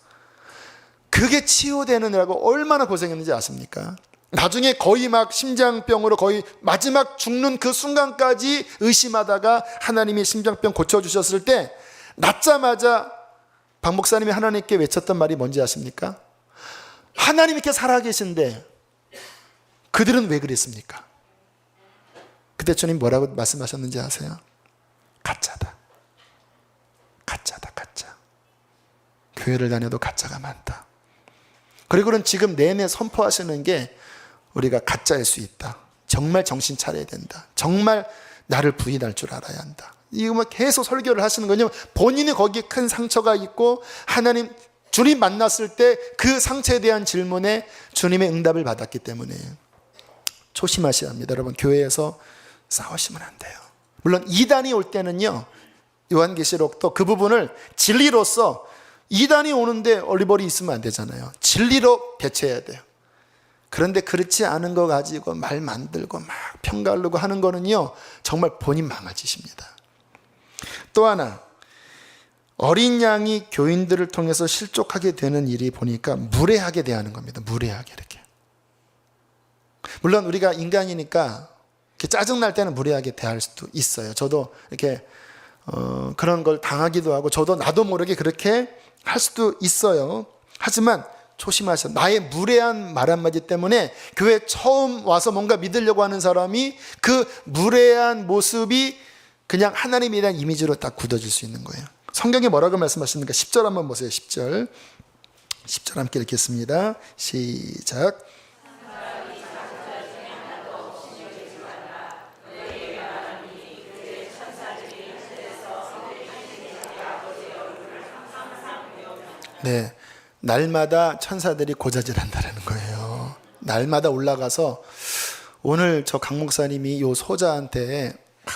그게 치유되느라고 얼마나 고생했는지 아십니까? 나중에 거의 심장병으로 거의 마지막 죽는 그 순간까지 의심하다가 하나님이 심장병 고쳐주셨을 때 낳자마자 박 목사님이 하나님께 외쳤던 말이 뭔지 아십니까? 하나님 이렇게 살아계신데 그들은 왜 그랬습니까? 그때 주님 뭐라고 말씀하셨는지 아세요? 가짜다. 가짜다, 가짜. 교회를 다녀도 가짜가 많다. 그리고는 지금 내내 선포하시는 게 우리가 가짜일 수 있다. 정말 정신 차려야 된다. 정말 나를 부인할 줄 알아야 한다. 이거 뭐 계속 설교를 하시는 거냐? 본인이 거기에 큰 상처가 있고 하나님 주님 만났을 때 그 상처에 대한 질문에 주님의 응답을 받았기 때문에 조심하셔야 합니다. 여러분, 교회에서 싸우시면 안 돼요. 물론 이단이 올 때는요, 요한계시록도 그 부분을 진리로서, 이단이 오는데 얼리버리 있으면 안 되잖아요. 진리로 대처해야 돼요. 그런데 그렇지 않은 거 가지고 말 만들고 막 편가르고 하는 거는요, 정말 본인 망가지십니다. 또 하나, 어린 양이 교인들을 통해서 실족하게 되는 일이 보니까 무례하게 대하는 겁니다. 무례하게 이렇게. 물론 우리가 인간이니까 짜증날 때는 무례하게 대할 수도 있어요. 저도 이렇게 그런 걸 당하기도 하고 저도 나도 모르게 그렇게 할 수도 있어요. 하지만 조심하셔. 나의 무례한 말 한마디 때문에 교회 처음 와서 뭔가 믿으려고 하는 사람이 그 무례한 모습이 그냥 하나님에 대한 이미지로 딱 굳어질 수 있는 거예요. 성경에 뭐라고 말씀하십니까? 10절 한번 보세요. 10절. 10절 함께 읽겠습니다. 시작. 네, 날마다 천사들이 고자질한다는 거예요. 날마다 올라가서 오늘 저 강 목사님이 요 소자한테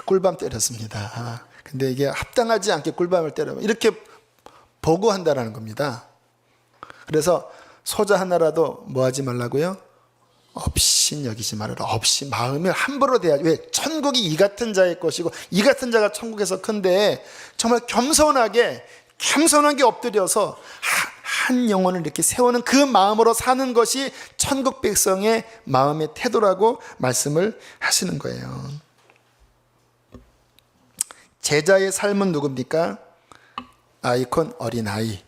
꿀밤 때렸습니다. 근데 이게 합당하지 않게 꿀밤을 때려면 이렇게 보고한다는 겁니다. 그래서 소자 하나라도 뭐 하지 말라고요? 업신 여기지 말아라. 업신, 마음을 함부로 대하지. 왜? 천국이 이 같은 자의 것이고 이 같은 자가 천국에서 큰데 정말 겸손하게 엎드려서 한 영혼을 이렇게 세우는 그 마음으로 사는 것이 천국 백성의 마음의 태도라고 말씀을 하시는 거예요. 제자의 삶은 누굽니까? 아이콘 어린아이.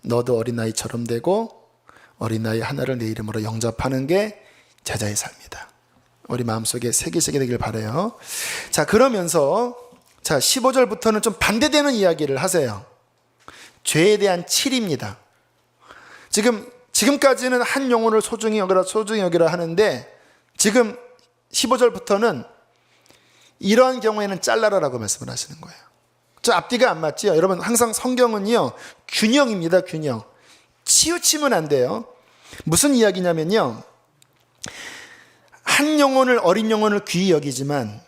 너도 어린아이처럼 되고 어린아이 하나를 내 이름으로 영접하는 게 제자의 삶이다. 우리 마음속에 새기시게 되길 바라요. 자, 그러면서 15절부터는 좀 반대되는 이야기를 하세요. 죄에 대한 치리입니다. 지금까지는 한 영혼을 소중히 여기라 하는데 지금 15절부터는 이러한 경우에는 잘라라라고 말씀을 하시는 거예요. 저 앞뒤가 안 맞지요? 여러분, 항상 성경은요, 균형입니다. 균형. 치우치면 안 돼요. 무슨 이야기냐면요, 한 영혼을, 어린 영혼을 귀히 여기지만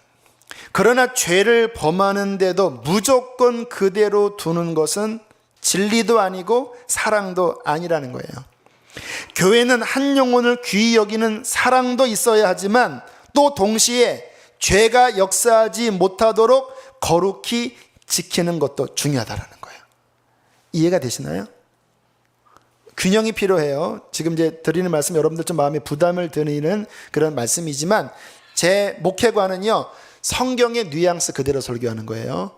그러나 죄를 범하는데도 무조건 그대로 두는 것은 진리도 아니고 사랑도 아니라는 거예요. 교회는 한 영혼을 귀히 여기는 사랑도 있어야 하지만 또 동시에 죄가 역사하지 못하도록 거룩히 지키는 것도 중요하다는 거예요. 이해가 되시나요? 균형이 필요해요. 지금 이제 드리는 말씀 여러분들 좀 마음에 부담을 드리는 그런 말씀이지만 제 목회관은요, 성경의 뉘앙스 그대로 설교하는 거예요.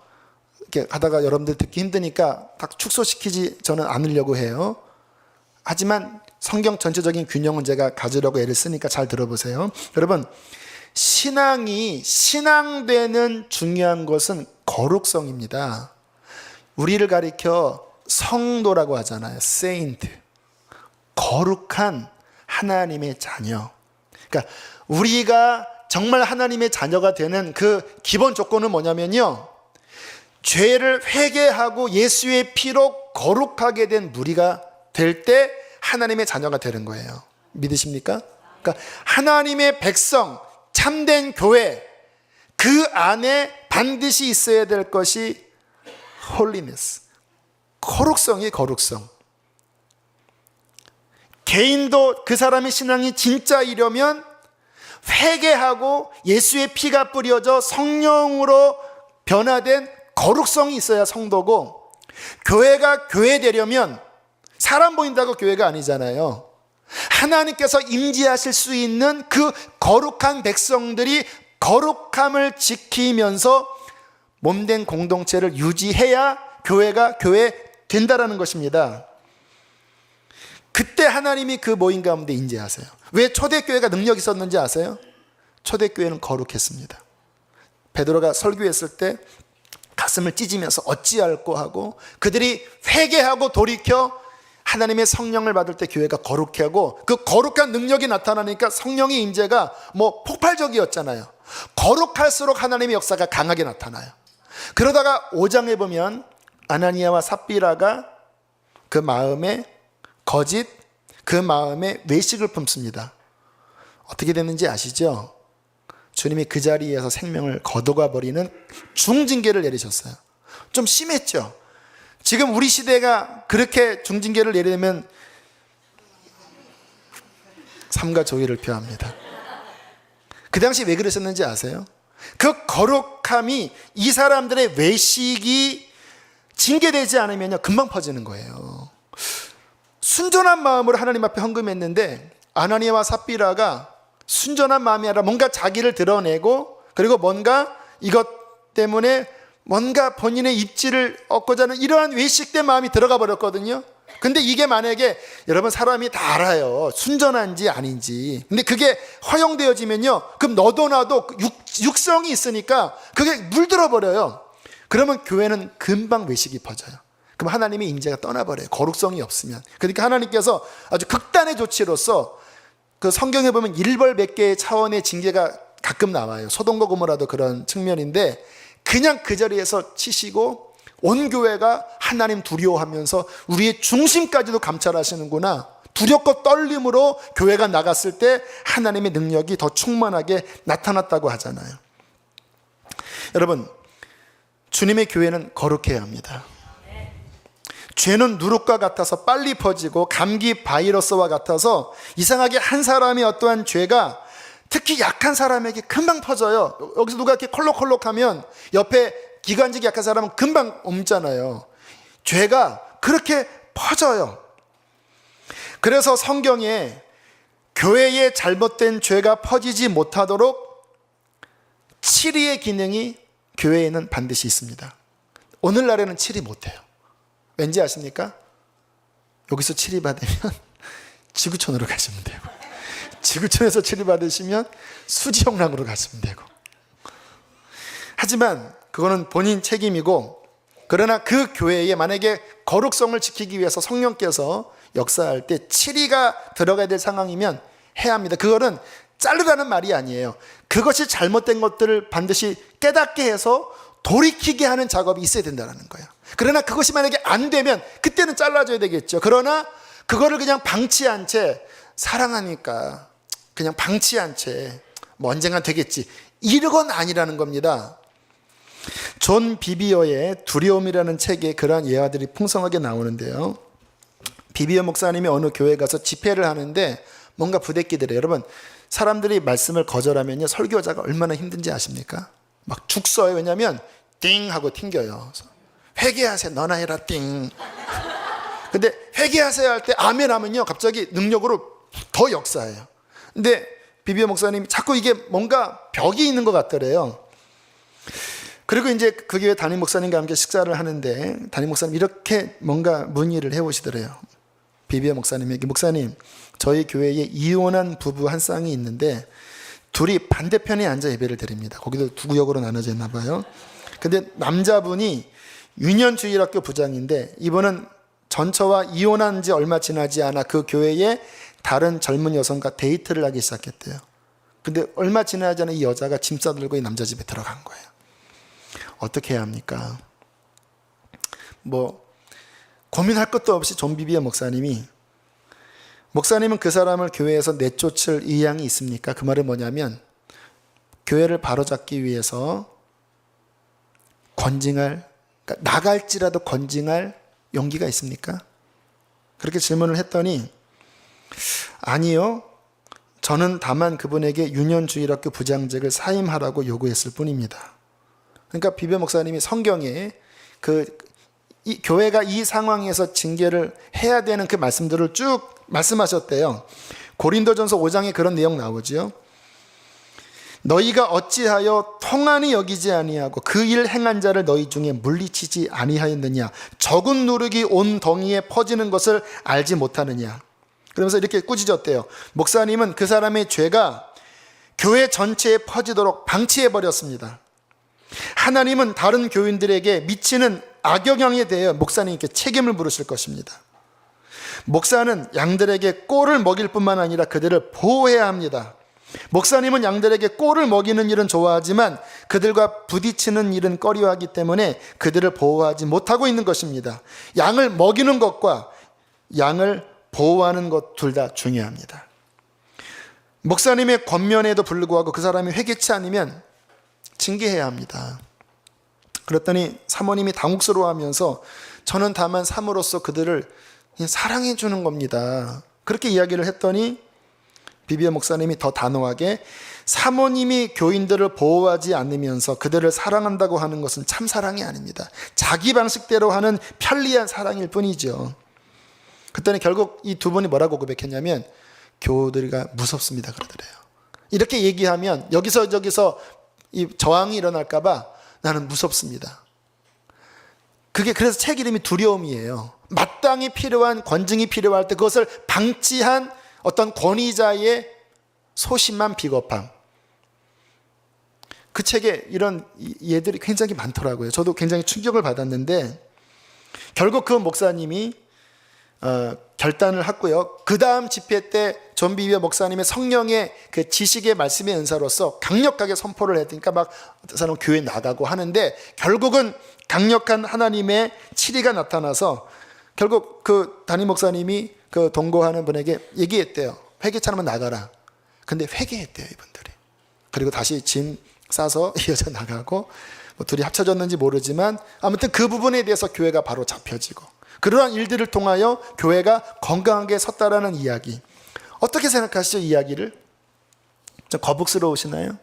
이렇게 하다가 여러분들 듣기 힘드니까 딱 축소시키지 저는 않으려고 해요. 하지만 성경 전체적인 균형은 제가 가지려고 애를 쓰니까 잘 들어보세요. 여러분, 신앙이 신앙되는 중요한 것은 거룩성입니다. 우리를 가리켜 성도라고 하잖아요. 세인트. 거룩한 하나님의 자녀. 그러니까 우리가 정말 하나님의 자녀가 되는 그 기본 조건은 뭐냐면요, 죄를 회개하고 예수의 피로 거룩하게 된 무리가 될 때 하나님의 자녀가 되는 거예요. 믿으십니까? 그러니까 하나님의 백성, 참된 교회, 그 안에 반드시 있어야 될 것이 홀리네스, 거룩성이 거룩성. 개인도 그 사람의 신앙이 진짜이려면 회개하고 예수의 피가 뿌려져 성령으로 변화된 거룩성이 있어야 성도고, 교회가 교회 되려면 사람 보인다고 교회가 아니잖아요. 하나님께서 임재하실 수 있는 그 거룩한 백성들이 거룩함을 지키면서 몸된 공동체를 유지해야 교회가 교회 된다라는 것입니다. 그때 하나님이 그 모임 가운데 인재하세요. 왜 초대교회가 능력이 있었는지 아세요? 초대교회는 거룩했습니다. 베드로가 설교했을 때 가슴을 찢으면서 어찌할꼬 하고 그들이 회개하고 돌이켜 하나님의 성령을 받을 때 교회가 거룩해 하고 그 거룩한 능력이 나타나니까 성령의 임재가 폭발적이었잖아요. 거룩할수록 하나님의 역사가 강하게 나타나요. 그러다가 5장에 보면 아나니아와 삽비라가 그 마음에 거짓, 그 마음에 외식을 품습니다. 어떻게 됐는지 아시죠? 주님이 그 자리에서 생명을 거둬가 버리는 중징계를 내리셨어요. 좀 심했죠? 지금 우리 시대가 그렇게 중징계를 내리면 삼가 조의를 표합니다. 그 당시 왜 그러셨는지 아세요? 그 거룩함이 이 사람들의 외식이 징계되지 않으면 금방 퍼지는 거예요. 순전한 마음으로 하나님 앞에 헌금했는데 아나니아와 삽비라가 순전한 마음이 아니라 뭔가 자기를 드러내고 그리고 뭔가 이것 때문에 뭔가 본인의 입지를 얻고자 하는 이러한 외식된 마음이 들어가 버렸거든요. 근데 이게 만약에 여러분 사람이 다 알아요. 순전한지 아닌지. 근데 그게 허용되어지면요. 그럼 너도 나도 육성이 있으니까 그게 물들어 버려요. 그러면 교회는 금방 외식이 퍼져요. 그럼 하나님의 임재가 떠나버려요. 거룩성이 없으면. 그러니까 하나님께서 아주 극단의 조치로서 그 성경에 보면 일벌 몇 개의 차원의 징계가 가끔 나와요. 소돔과 고모라도 그런 측면인데 그냥 그 자리에서 치시고 온 교회가 하나님 두려워하면서 우리의 중심까지도 감찰하시는구나. 두렵고 떨림으로 교회가 나갔을 때 하나님의 능력이 더 충만하게 나타났다고 하잖아요. 여러분, 주님의 교회는 거룩해야 합니다. 죄는 누룩과 같아서 빨리 퍼지고 감기 바이러스와 같아서 이상하게 한 사람의 어떠한 죄가 특히 약한 사람에게 금방 퍼져요. 여기서 누가 이렇게 콜록콜록하면 옆에 기관직이 약한 사람은 금방 옮잖아요. 죄가 그렇게 퍼져요. 그래서 성경에 교회에 잘못된 죄가 퍼지지 못하도록 치리의 기능이 교회에는 반드시 있습니다. 오늘날에는 치리 못해요. 왠지 아십니까? 여기서 치리받으면 지구촌으로 가시면 되고 지구촌에서 치리받으시면 수지영랑으로 가시면 되고 하지만 그거는 본인 책임이고 그러나 그 교회에 만약에 거룩성을 지키기 위해서 성령께서 역사할 때 치리가 들어가야 될 상황이면 해야 합니다. 그거는 자르라는 말이 아니에요. 그것이 잘못된 것들을 반드시 깨닫게 해서 돌이키게 하는 작업이 있어야 된다는 거예요. 그러나 그것이 만약에 안 되면 그때는 잘라줘야 되겠죠. 그러나 그거를 그냥 방치한 채 사랑하니까 그냥 방치한 채 뭐 언젠간 되겠지 이건 아니라는 겁니다. 존 비비어의 두려움이라는 책에 그러한 예화들이 풍성하게 나오는데요. 비비어 목사님이 어느 교회 가서 집회를 하는데 뭔가 부대끼더래요. 여러분 사람들이 말씀을 거절하면요 설교자가 얼마나 힘든지 아십니까? 막 죽 써요. 왜냐하면 띵 하고 튕겨요. 회개하세요. 너나 해라 띵. 근데 회개하세요 할 때 아멘 하면요 갑자기 능력으로 더 역사해요. 근데 비비어 목사님이 자꾸 이게 뭔가 벽이 있는 것 같더래요. 그리고 이제 그 교회 담임 목사님과 함께 식사를 하는데 담임 목사님 이렇게 뭔가 문의를 해오시더래요. 비비어 목사님에게 목사님 저희 교회에 이혼한 부부 한 쌍이 있는데 둘이 반대편에 앉아 예배를 드립니다. 거기도 두 구역으로 나눠져 있나 봐요. 근데 남자분이 유년주일학교 부장인데 이분은 전처와 이혼한 지 얼마 지나지 않아 그 교회에 다른 젊은 여성과 데이트를 하기 시작했대요. 근데 얼마 지나지 않아 이 여자가 짐 싸들고 이 남자 집에 들어간 거예요. 어떻게 해야 합니까? 뭐 고민할 것도 없이 존 비비어 목사님은 그 사람을 교회에서 내쫓을 의향이 있습니까? 그 말은 뭐냐면 교회를 바로잡기 위해서 그러니까 나갈지라도 건징할 용기가 있습니까? 그렇게 질문을 했더니 아니요. 저는 다만 그분에게 유년주일학교 부장직을 사임하라고 요구했을 뿐입니다. 그러니까 비비어 목사님이 성경에 이 교회가 이 상황에서 징계를 해야 되는 그 말씀들을 쭉 말씀하셨대요. 고린도전서 5장에 그런 내용 나오죠. 너희가 어찌하여 통한이 여기지 아니하고 그 일 행한 자를 너희 중에 물리치지 아니하였느냐? 적은 누룩이 온 덩이에 퍼지는 것을 알지 못하느냐? 그러면서 이렇게 꾸짖었대요. 목사님은 그 사람의 죄가 교회 전체에 퍼지도록 방치해 버렸습니다. 하나님은 다른 교인들에게 미치는 악영향에 대해 목사님께 책임을 물으실 것입니다. 목사는 양들에게 꼴을 먹일 뿐만 아니라 그들을 보호해야 합니다. 목사님은 양들에게 꼴을 먹이는 일은 좋아하지만 그들과 부딪히는 일은 꺼려하기 때문에 그들을 보호하지 못하고 있는 것입니다. 양을 먹이는 것과 양을 보호하는 것 둘 다 중요합니다. 목사님의 권면에도 불구하고 그 사람이 회개치 않으면 징계해야 합니다. 그랬더니 사모님이 당혹스러워하면서 저는 다만 사모로서 그들을 사랑해 주는 겁니다. 그렇게 이야기를 했더니 비비어 목사님이 더 단호하게 사모님이 교인들을 보호하지 않으면서 그들을 사랑한다고 하는 것은 참 사랑이 아닙니다. 자기 방식대로 하는 편리한 사랑일 뿐이죠. 그랬더니 결국 이 두 분이 뭐라고 고백했냐면 교우들이가 무섭습니다 그러더래요. 이렇게 얘기하면 여기서 저기서 이 저항이 일어날까 봐 나는 무섭습니다. 그게 그래서 책 이름이 두려움이에요. 마땅히 필요한 권징이 필요할 때 그것을 방치한 어떤 권위자의 소심한 비겁함. 그 책에 이런 예들이 굉장히 많더라고요. 저도 굉장히 충격을 받았는데 결국 그 목사님이 결단을 했고요. 그 다음 집회 때 존 비비어 목사님의 성령의 그 지식의 말씀의 은사로서 강력하게 선포를 했으니까 막 사람 교회 나가고 하는데 결국은 강력한 하나님의 치리가 나타나서 결국 그 담임 목사님이 그 동거하는 분에게 얘기했대요. 회개치 않으면 나가라. 근데 회개했대요 이분들이. 그리고 다시 짐 싸서 이어져 나가고 뭐 둘이 합쳐졌는지 모르지만 아무튼 그 부분에 대해서 교회가 바로 잡혀지고 그러한 일들을 통하여 교회가 건강하게 섰다라는 이야기. 어떻게 생각하시죠? 이 이야기를? 좀 거북스러우시나요?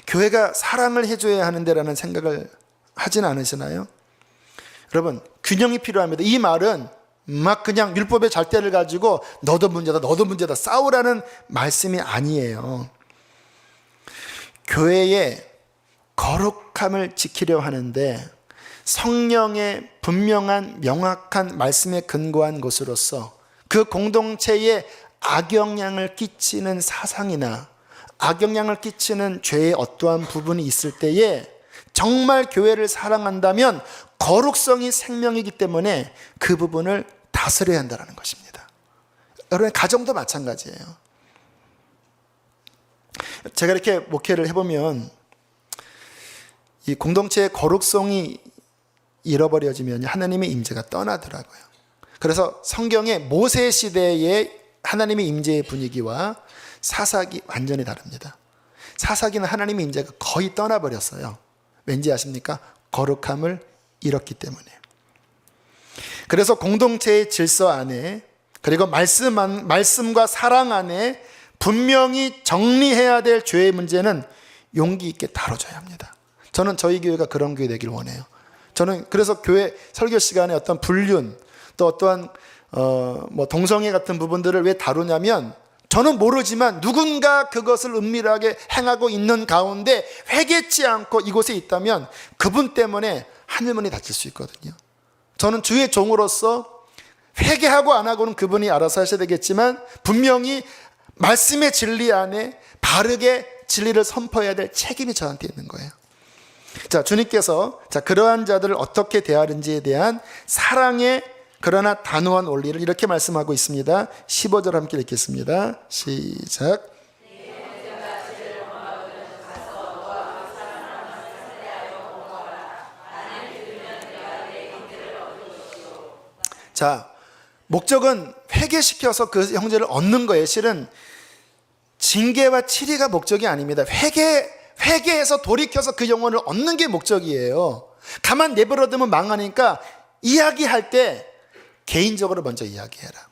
교회가 사랑을 해줘야 하는데라는 생각을 하진 않으시나요? 여러분 균형이 필요합니다. 이 말은 막 그냥 율법의 잣대를 가지고 너도 문제다 너도 문제다 싸우라는 말씀이 아니에요. 교회의 거룩함을 지키려 하는데 성령의 분명한 명확한 말씀에 근거한 것으로서 그 공동체에 악영향을 끼치는 사상이나 악영향을 끼치는 죄의 어떠한 부분이 있을 때에 정말 교회를 사랑한다면 거룩성이 생명이기 때문에 그 부분을 다스려야 한다는 것입니다. 여러분 가정도 마찬가지예요. 제가 이렇게 목회를 해보면 이 공동체의 거룩성이 잃어버려지면 하나님의 임재가 떠나더라고요. 그래서 성경의 모세 시대의 하나님의 임재의 분위기와 사사기 완전히 다릅니다. 사사기는 하나님의 임재가 거의 떠나버렸어요. 왠지 아십니까? 거룩함을 잃었기 때문에. 그래서 공동체의 질서 안에 그리고 말씀과 사랑 안에 분명히 정리해야 될 죄의 문제는 용기 있게 다뤄줘야 합니다. 저는 저희 교회가 그런 교회 되길 원해요. 저는 그래서 교회 설교 시간에 어떤 불륜 또 어떠한 동성애 같은 부분들을 왜 다루냐면 저는 모르지만 누군가 그것을 은밀하게 행하고 있는 가운데 회개치 않고 이곳에 있다면 그분 때문에 하늘문이 닫힐 수 있거든요. 저는 주의 종으로서 회개하고 안 하고는 그분이 알아서 하셔야 되겠지만 분명히 말씀의 진리 안에 바르게 진리를 선포해야 될 책임이 저한테 있는 거예요. 자, 주님께서 그러한 자들을 어떻게 대하는지에 대한 사랑의 그러나 단호한 원리를 이렇게 말씀하고 있습니다. 15절 함께 읽겠습니다. 시작. 자, 목적은 회개시켜서 그 형제를 얻는 거예요. 실은 징계와 치리가 목적이 아닙니다. 회개해서 돌이켜서 그 영혼을 얻는 게 목적이에요. 가만 내버려두면 망하니까 이야기할 때 개인적으로 먼저 이야기해라.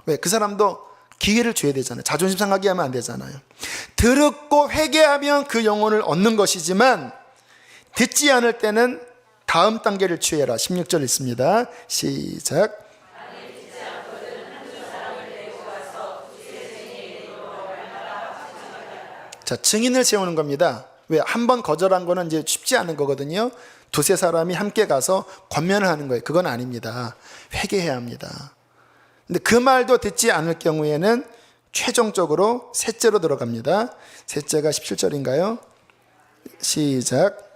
왜? 그 사람도 기회를 줘야 되잖아요. 자존심 상하게 하면 안 되잖아요. 듣고 회개하면 그 영혼을 얻는 것이지만 듣지 않을 때는 다음 단계를 취해라. 16절 있습니다. 시작. 자, 증인을 세우는 겁니다. 왜? 한 번 거절한 거는 이제 쉽지 않은 거거든요. 두세 사람이 함께 가서 권면을 하는 거예요. 그건 아닙니다. 회개해야 합니다. 근데 그 말도 듣지 않을 경우에는 최종적으로 셋째로 들어갑니다. 셋째가 17절인가요? 시작.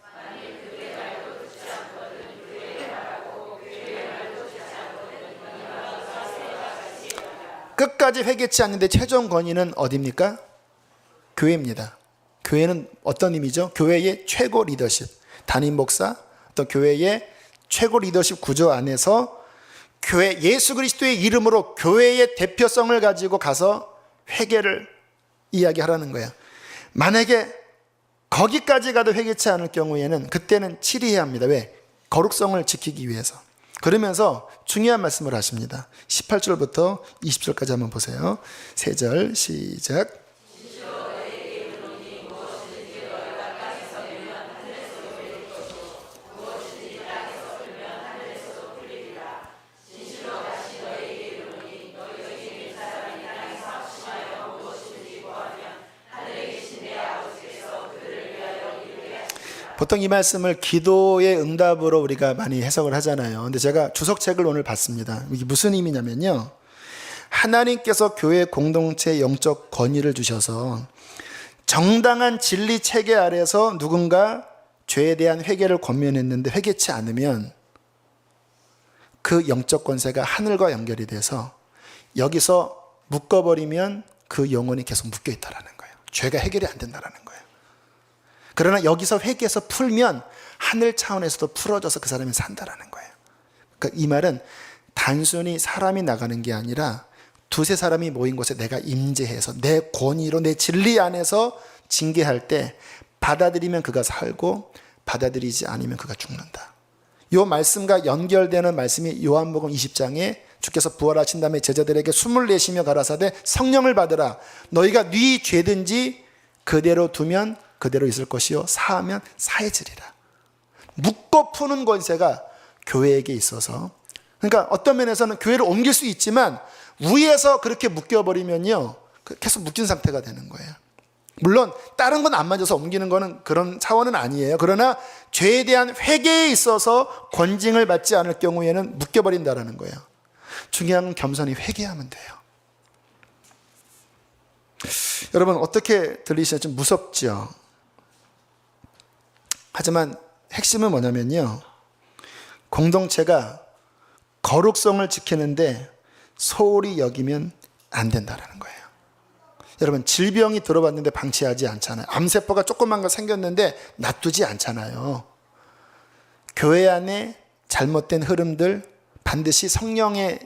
끝까지 회개치 않는데 최종 권위는 어디입니까? 교회입니다. 교회는 어떤 의미죠? 교회의 최고 리더십, 담임 목사, 또 교회의 최고 리더십 구조 안에서 교회 예수 그리스도의 이름으로 교회의 대표성을 가지고 가서 회개를 이야기하라는 거예요. 만약에 거기까지 가도 회개치 않을 경우에는 그때는 치리해야 합니다. 왜? 거룩성을 지키기 위해서. 그러면서 중요한 말씀을 하십니다. 18절부터 20절까지 한번 보세요. 3절 시작. 보통 이 말씀을 기도의 응답으로 우리가 많이 해석을 하잖아요. 근데 제가 주석책을 오늘 봤습니다. 이게 무슨 의미냐면요, 하나님께서 교회 공동체의 영적 권위를 주셔서 정당한 진리 체계 아래서 누군가 죄에 대한 회개를 권면했는데 회개치 않으면 그 영적 권세가 하늘과 연결이 돼서 여기서 묶어버리면 그 영혼이 계속 묶여있다라는 거예요. 죄가 해결이 안 된다라는 거예요. 그러나 여기서 회개해서 풀면 하늘 차원에서도 풀어져서 그 사람이 산다라는 거예요. 그러니까 이 말은 단순히 사람이 나가는 게 아니라 두세 사람이 모인 곳에 내가 임재해서 내 권위로 내 진리 안에서 징계할 때 받아들이면 그가 살고 받아들이지 않으면 그가 죽는다. 이 말씀과 연결되는 말씀이 요한복음 20장에 주께서 부활하신 다음에 제자들에게 숨을 내쉬며 가라사대 성령을 받으라. 너희가 네 죄든지 그대로 두면 그대로 있을 것이요 사하면 사해지리라. 묶어 푸는 권세가 교회에게 있어서, 그러니까 어떤 면에서는 교회를 옮길 수 있지만 위에서 그렇게 묶여버리면요 계속 묶인 상태가 되는 거예요. 물론 다른 건 안 맞아서 옮기는 거는 그런 차원은 아니에요. 그러나 죄에 대한 회개에 있어서 권징을 받지 않을 경우에는 묶여버린다는 거예요. 중요한 건 겸손히 회개하면 돼요. 여러분 어떻게 들리시나요? 좀 무섭죠? 하지만 핵심은 뭐냐면요, 공동체가 거룩성을 지키는데 소홀히 여기면 안 된다는 거예요. 여러분 질병이 들어왔는데 방치하지 않잖아요. 암세포가 조그만 거 생겼는데 놔두지 않잖아요. 교회 안에 잘못된 흐름들 반드시 성령의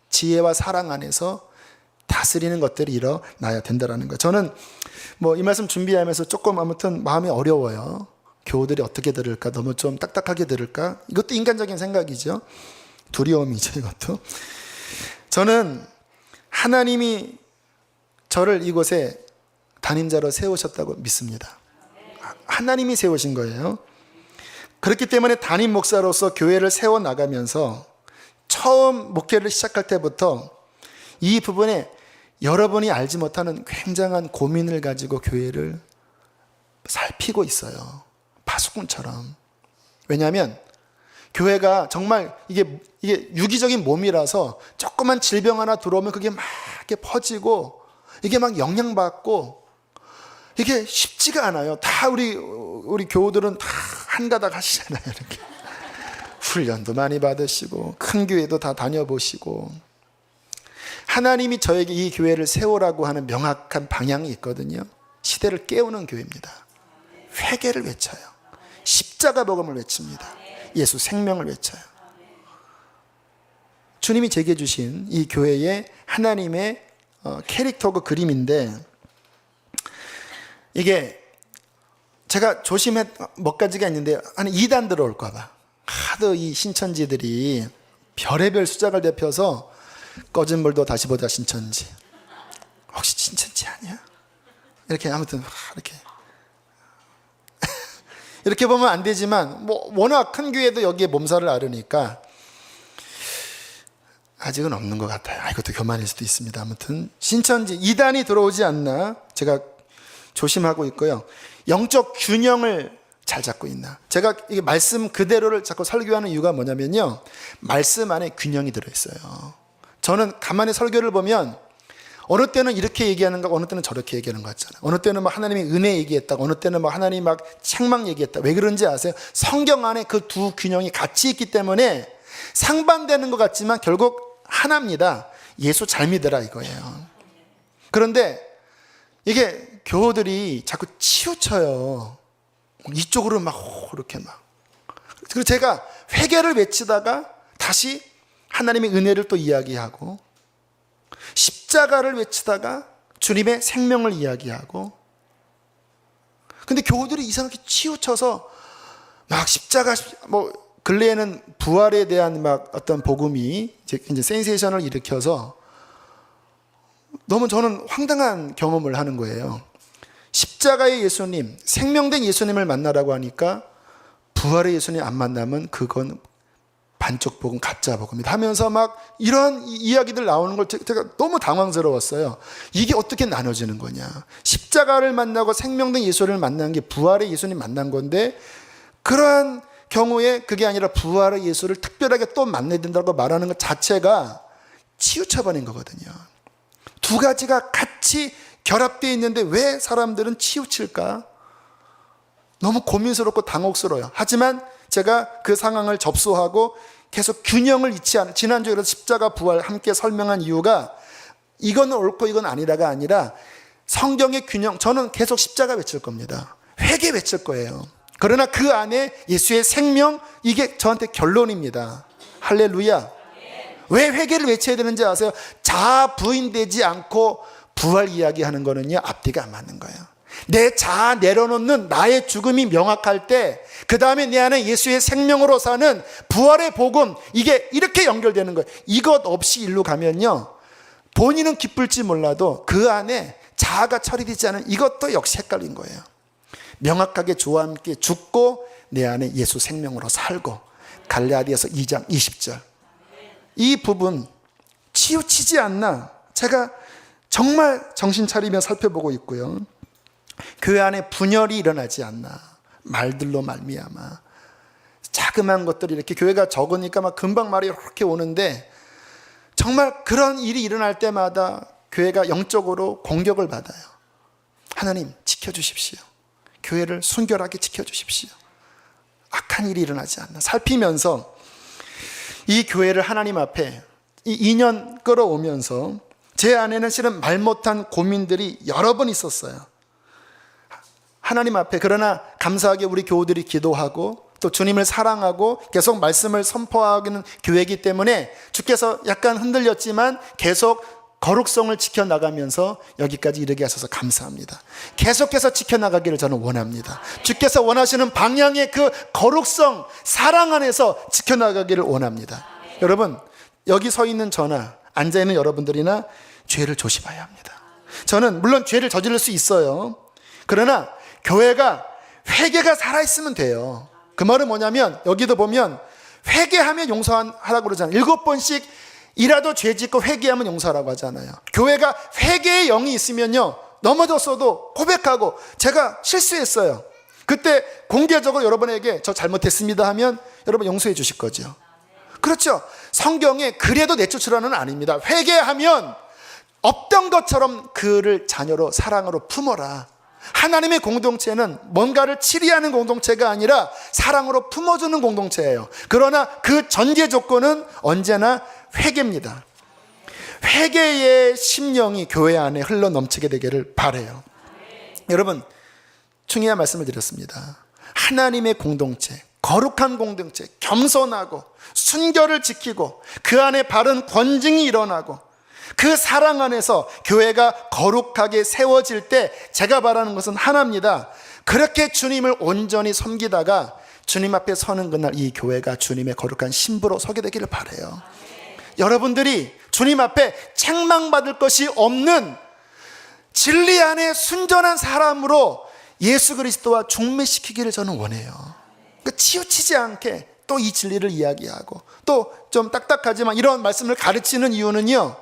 지혜와 사랑 안에서 다스리는 것들이 일어나야 된다는 거예요. 저는 이 말씀 준비하면서 조금 아무튼 마음이 어려워요. 교우들이 어떻게 들을까? 너무 좀 딱딱하게 들을까? 이것도 인간적인 생각이죠. 두려움이죠, 이것도. 저는 하나님이 저를 이곳에 담임자로 세우셨다고 믿습니다. 하나님이 세우신 거예요. 그렇기 때문에 담임 목사로서 교회를 세워나가면서 처음 목회를 시작할 때부터 이 부분에 여러분이 알지 못하는 굉장한 고민을 가지고 교회를 살피고 있어요. 파수꾼처럼. 왜냐하면 교회가 정말 이게 유기적인 몸이라서 조그만 질병 하나 들어오면 그게 막 이렇게 퍼지고 이게 막 영향받고 이게 쉽지가 않아요. 다 우리 교우들은 다 한가닥 하시잖아요. 이렇게 훈련도 많이 받으시고 큰 교회도 다 다녀보시고. 하나님이 저에게 이 교회를 세우라고 하는 명확한 방향이 있거든요. 시대를 깨우는 교회입니다. 회개를 외쳐요. 십자가 복음을 외칩니다. 예수 생명을 외쳐요. 주님이 제게 주신 이 교회의 하나님의 캐릭터고 그림인데, 이게 제가 조심해 몇 가지가 있는데 한 2단 들어올까 봐 하도 이 신천지들이 별의별 수작을 대펴서 꺼진 물도 다시 보자 신천지, 혹시 신천지 아니야? 이렇게 아무튼 이렇게 이렇게 보면 안 되지만 워낙 큰 교회도 여기에 몸살을 앓으니까 아직은 없는 것 같아요. 이것도 교만일 수도 있습니다. 아무튼 신천지 2단이 들어오지 않나. 제가 조심하고 있고요. 영적 균형을 잘 잡고 있나. 제가 이게 말씀 그대로를 자꾸 설교하는 이유가 뭐냐면요, 말씀 안에 균형이 들어있어요. 저는 가만히 설교를 보면 어느 때는 이렇게 얘기하는 거, 어느 때는 저렇게 얘기하는 거 같잖아요. 어느 때는 막 하나님의 은혜 얘기했다고, 어느 때는 막 하나님 막 책망 얘기했다. 왜 그런지 아세요? 성경 안에 그 두 균형이 같이 있기 때문에 상반되는 것 같지만 결국 하나입니다. 예수 잘 믿으라 이거예요. 그런데 이게 교우들이 자꾸 치우쳐요. 이쪽으로 막 이렇게 막. 그리고 제가 회개를 외치다가 다시 하나님의 은혜를 또 이야기하고, 십자가를 외치다가 주님의 생명을 이야기하고. 근데 교우들이 이상하게 치우쳐서 막 십자가, 뭐 근래에는 부활에 대한 막 어떤 복음이 이제 센세이션을 일으켜서 너무 저는 황당한 경험을 하는 거예요. 십자가의 예수님, 생명된 예수님을 만나라고 하니까 부활의 예수님 안 만나면 그건 반쪽 복음, 가짜 복음이다 하면서 막 이런 이야기들 나오는 걸 제가 너무 당황스러웠어요. 이게 어떻게 나눠지는 거냐. 십자가를 만나고 생명된 예수를 만난 게 부활의 예수님 만난 건데, 그러한 경우에 그게 아니라 부활의 예수를 특별하게 또 만나야 된다고 말하는 것 자체가 치우쳐버린 거거든요. 두 가지가 같이 결합되어 있는데 왜 사람들은 치우칠까? 너무 고민스럽고 당혹스러워요. 하지만 제가 그 상황을 접수하고 계속 균형을 잃지 않은, 지난주에 그래서 십자가 부활 함께 설명한 이유가 이건 옳고 이건 아니라가 아니라 성경의 균형, 저는 계속 십자가 외칠 겁니다. 회개 외칠 거예요. 그러나 그 안에 예수의 생명, 이게 저한테 결론입니다. 할렐루야. 왜 회개를 외쳐야 되는지 아세요? 자아 부인되지 않고 부활 이야기하는 거는요, 앞뒤가 안 맞는 거예요. 내 자아 내려놓는 나의 죽음이 명확할 때, 그 다음에 내 안에 예수의 생명으로 사는 부활의 복음, 이게 이렇게 연결되는 거예요. 이것 없이 일로 가면요, 본인은 기쁠지 몰라도 그 안에 자아가 처리되지 않은 이것도 역시 헷갈린 거예요. 명확하게 주와 함께 죽고 내 안에 예수 생명으로 살고. 갈라디아서 2장 20절. 이 부분 치우치지 않나 제가 정말 정신 차리며 살펴보고 있고요. 교회 안에 분열이 일어나지 않나, 말들로 말미암아. 자그마한 것들이 이렇게 교회가 적으니까 막 금방 말이 이렇게 오는데, 정말 그런 일이 일어날 때마다 교회가 영적으로 공격을 받아요. 하나님 지켜주십시오. 교회를 순결하게 지켜주십시오. 악한 일이 일어나지 않나 살피면서 이 교회를 하나님 앞에 이 2년 끌어오면서 제 안에는 실은 말 못한 고민들이 여러 번 있었어요. 하나님 앞에. 그러나 감사하게 우리 교우들이 기도하고 또 주님을 사랑하고 계속 말씀을 선포하는 교회이기 때문에 주께서 약간 흔들렸지만 계속 거룩성을 지켜나가면서 여기까지 이르게 하셔서 감사합니다. 계속해서 지켜나가기를 저는 원합니다. 주께서 원하시는 방향의 그 거룩성, 사랑 안에서 지켜나가기를 원합니다. 여러분, 여기 서 있는 저나 앉아있는 여러분들이나 죄를 조심해야 합니다. 저는 물론 죄를 저지를 수 있어요. 그러나 교회가 회개가 살아있으면 돼요. 그 말은 뭐냐면, 여기도 보면 회개하면 용서하라고 그러잖아요. 7번씩 이라도 죄 짓고 회개하면 용서하라고 하잖아요. 교회가 회개의 영이 있으면요, 넘어졌어도 고백하고 제가 실수했어요, 그때 공개적으로 여러분에게 저 잘못했습니다 하면 여러분 용서해 주실 거죠. 그렇죠. 성경에 그래도 내쫓으라는 아닙니다. 회개하면 없던 것처럼 그를 자녀로 사랑으로 품어라. 하나님의 공동체는 뭔가를 치리하는 공동체가 아니라 사랑으로 품어주는 공동체예요. 그러나 그 전제 조건은 언제나 회개입니다. 회개의 심령이 교회 안에 흘러 넘치게 되기를 바라요. 여러분, 중요한 말씀을 드렸습니다. 하나님의 공동체, 거룩한 공동체, 겸손하고 순결을 지키고 그 안에 바른 권징이 일어나고 그 사랑 안에서 교회가 거룩하게 세워질 때 제가 바라는 것은 하나입니다. 그렇게 주님을 온전히 섬기다가 주님 앞에 서는 그날 이 교회가 주님의 거룩한 신부로 서게 되기를 바라요. 여러분들이 주님 앞에 책망받을 것이 없는 진리 안에 순전한 사람으로 예수 그리스도와 중매시키기를 저는 원해요. 그러니까 치우치지 않게 또 이 진리를 이야기하고 또 좀 딱딱하지만 이런 말씀을 가르치는 이유는요,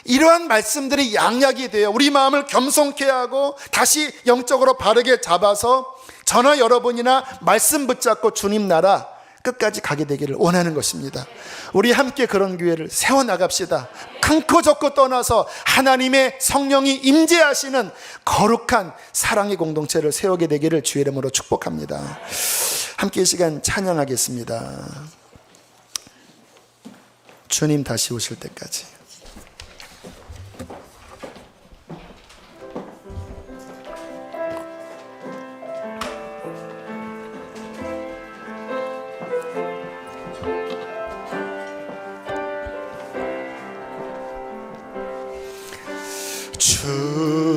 이러한 말씀들이 양약이 되어 우리 마음을 겸손케 하고 다시 영적으로 바르게 잡아서 저나 여러분이나 말씀 붙잡고 주님 나라 끝까지 가게 되기를 원하는 것입니다. 우리 함께 그런 교회를 세워나갑시다. 큰코 적고 떠나서 하나님의 성령이 임재하시는 거룩한 사랑의 공동체를 세우게 되기를 주의 이름으로 축복합니다. 함께 이 시간 찬양하겠습니다. 주님 다시 오실 때까지.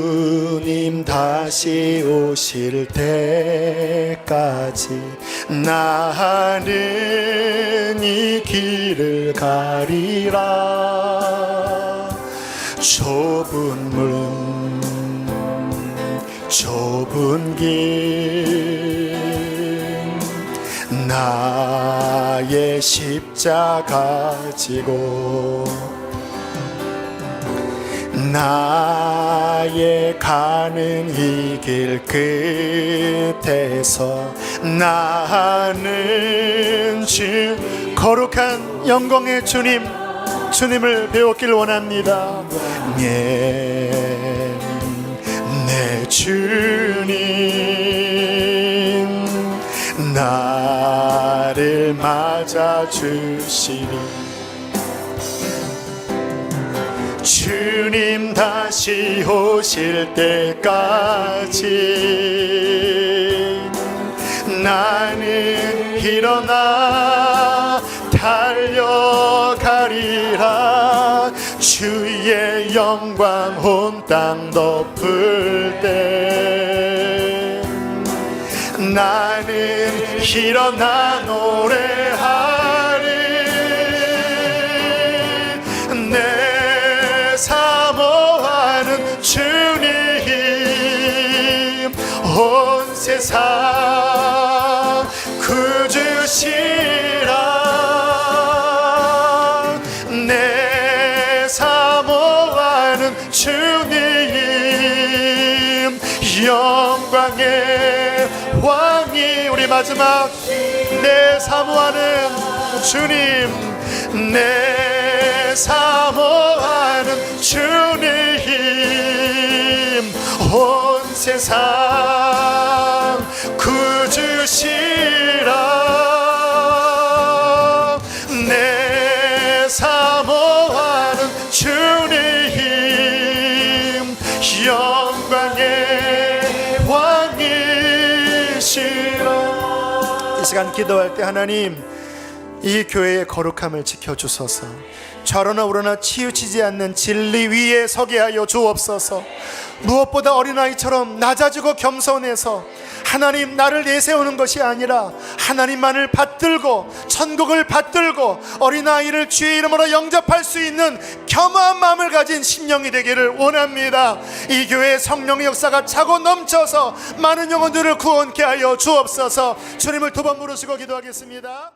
주님 다시 오실 때까지 나는 이 길을 가리라. 좁은 문 좁은 길 나의 십자가 지고 나의 가는 이 길 끝에서 나는 거룩한 영광의 주님을 배웠길 원합니다. 내 주님 나를 맞아주시니 주님 다시 오실 때까지 나는 일어나 달려가리라. 주의 영광 온 땅 덮을 때 나는 일어나 노래하리. 내 사모하는 주님 온 세상 구주시라. 내 사모하는 주님 영광의 왕이. 우리 마지막 내 사모하는 주님 내 사모하는 주님 온 세상 구주시라. 내 사모하는 주님 영광의 왕이시라. 이 시간 기도할 때 하나님 이 교회의 거룩함을 지켜주소서. 좌로나 우로나 치우치지 않는 진리 위에 서게 하여 주옵소서. 무엇보다 어린아이처럼 낮아지고 겸손해서 하나님 나를 내세우는 것이 아니라 하나님만을 받들고 천국을 받들고 어린아이를 주의 이름으로 영접할 수 있는 겸허한 마음을 가진 심령이 되기를 원합니다. 이 교회의 성령의 역사가 차고 넘쳐서 많은 영혼들을 구원케 하여 주옵소서. 주님을 두 번 부르시고 기도하겠습니다.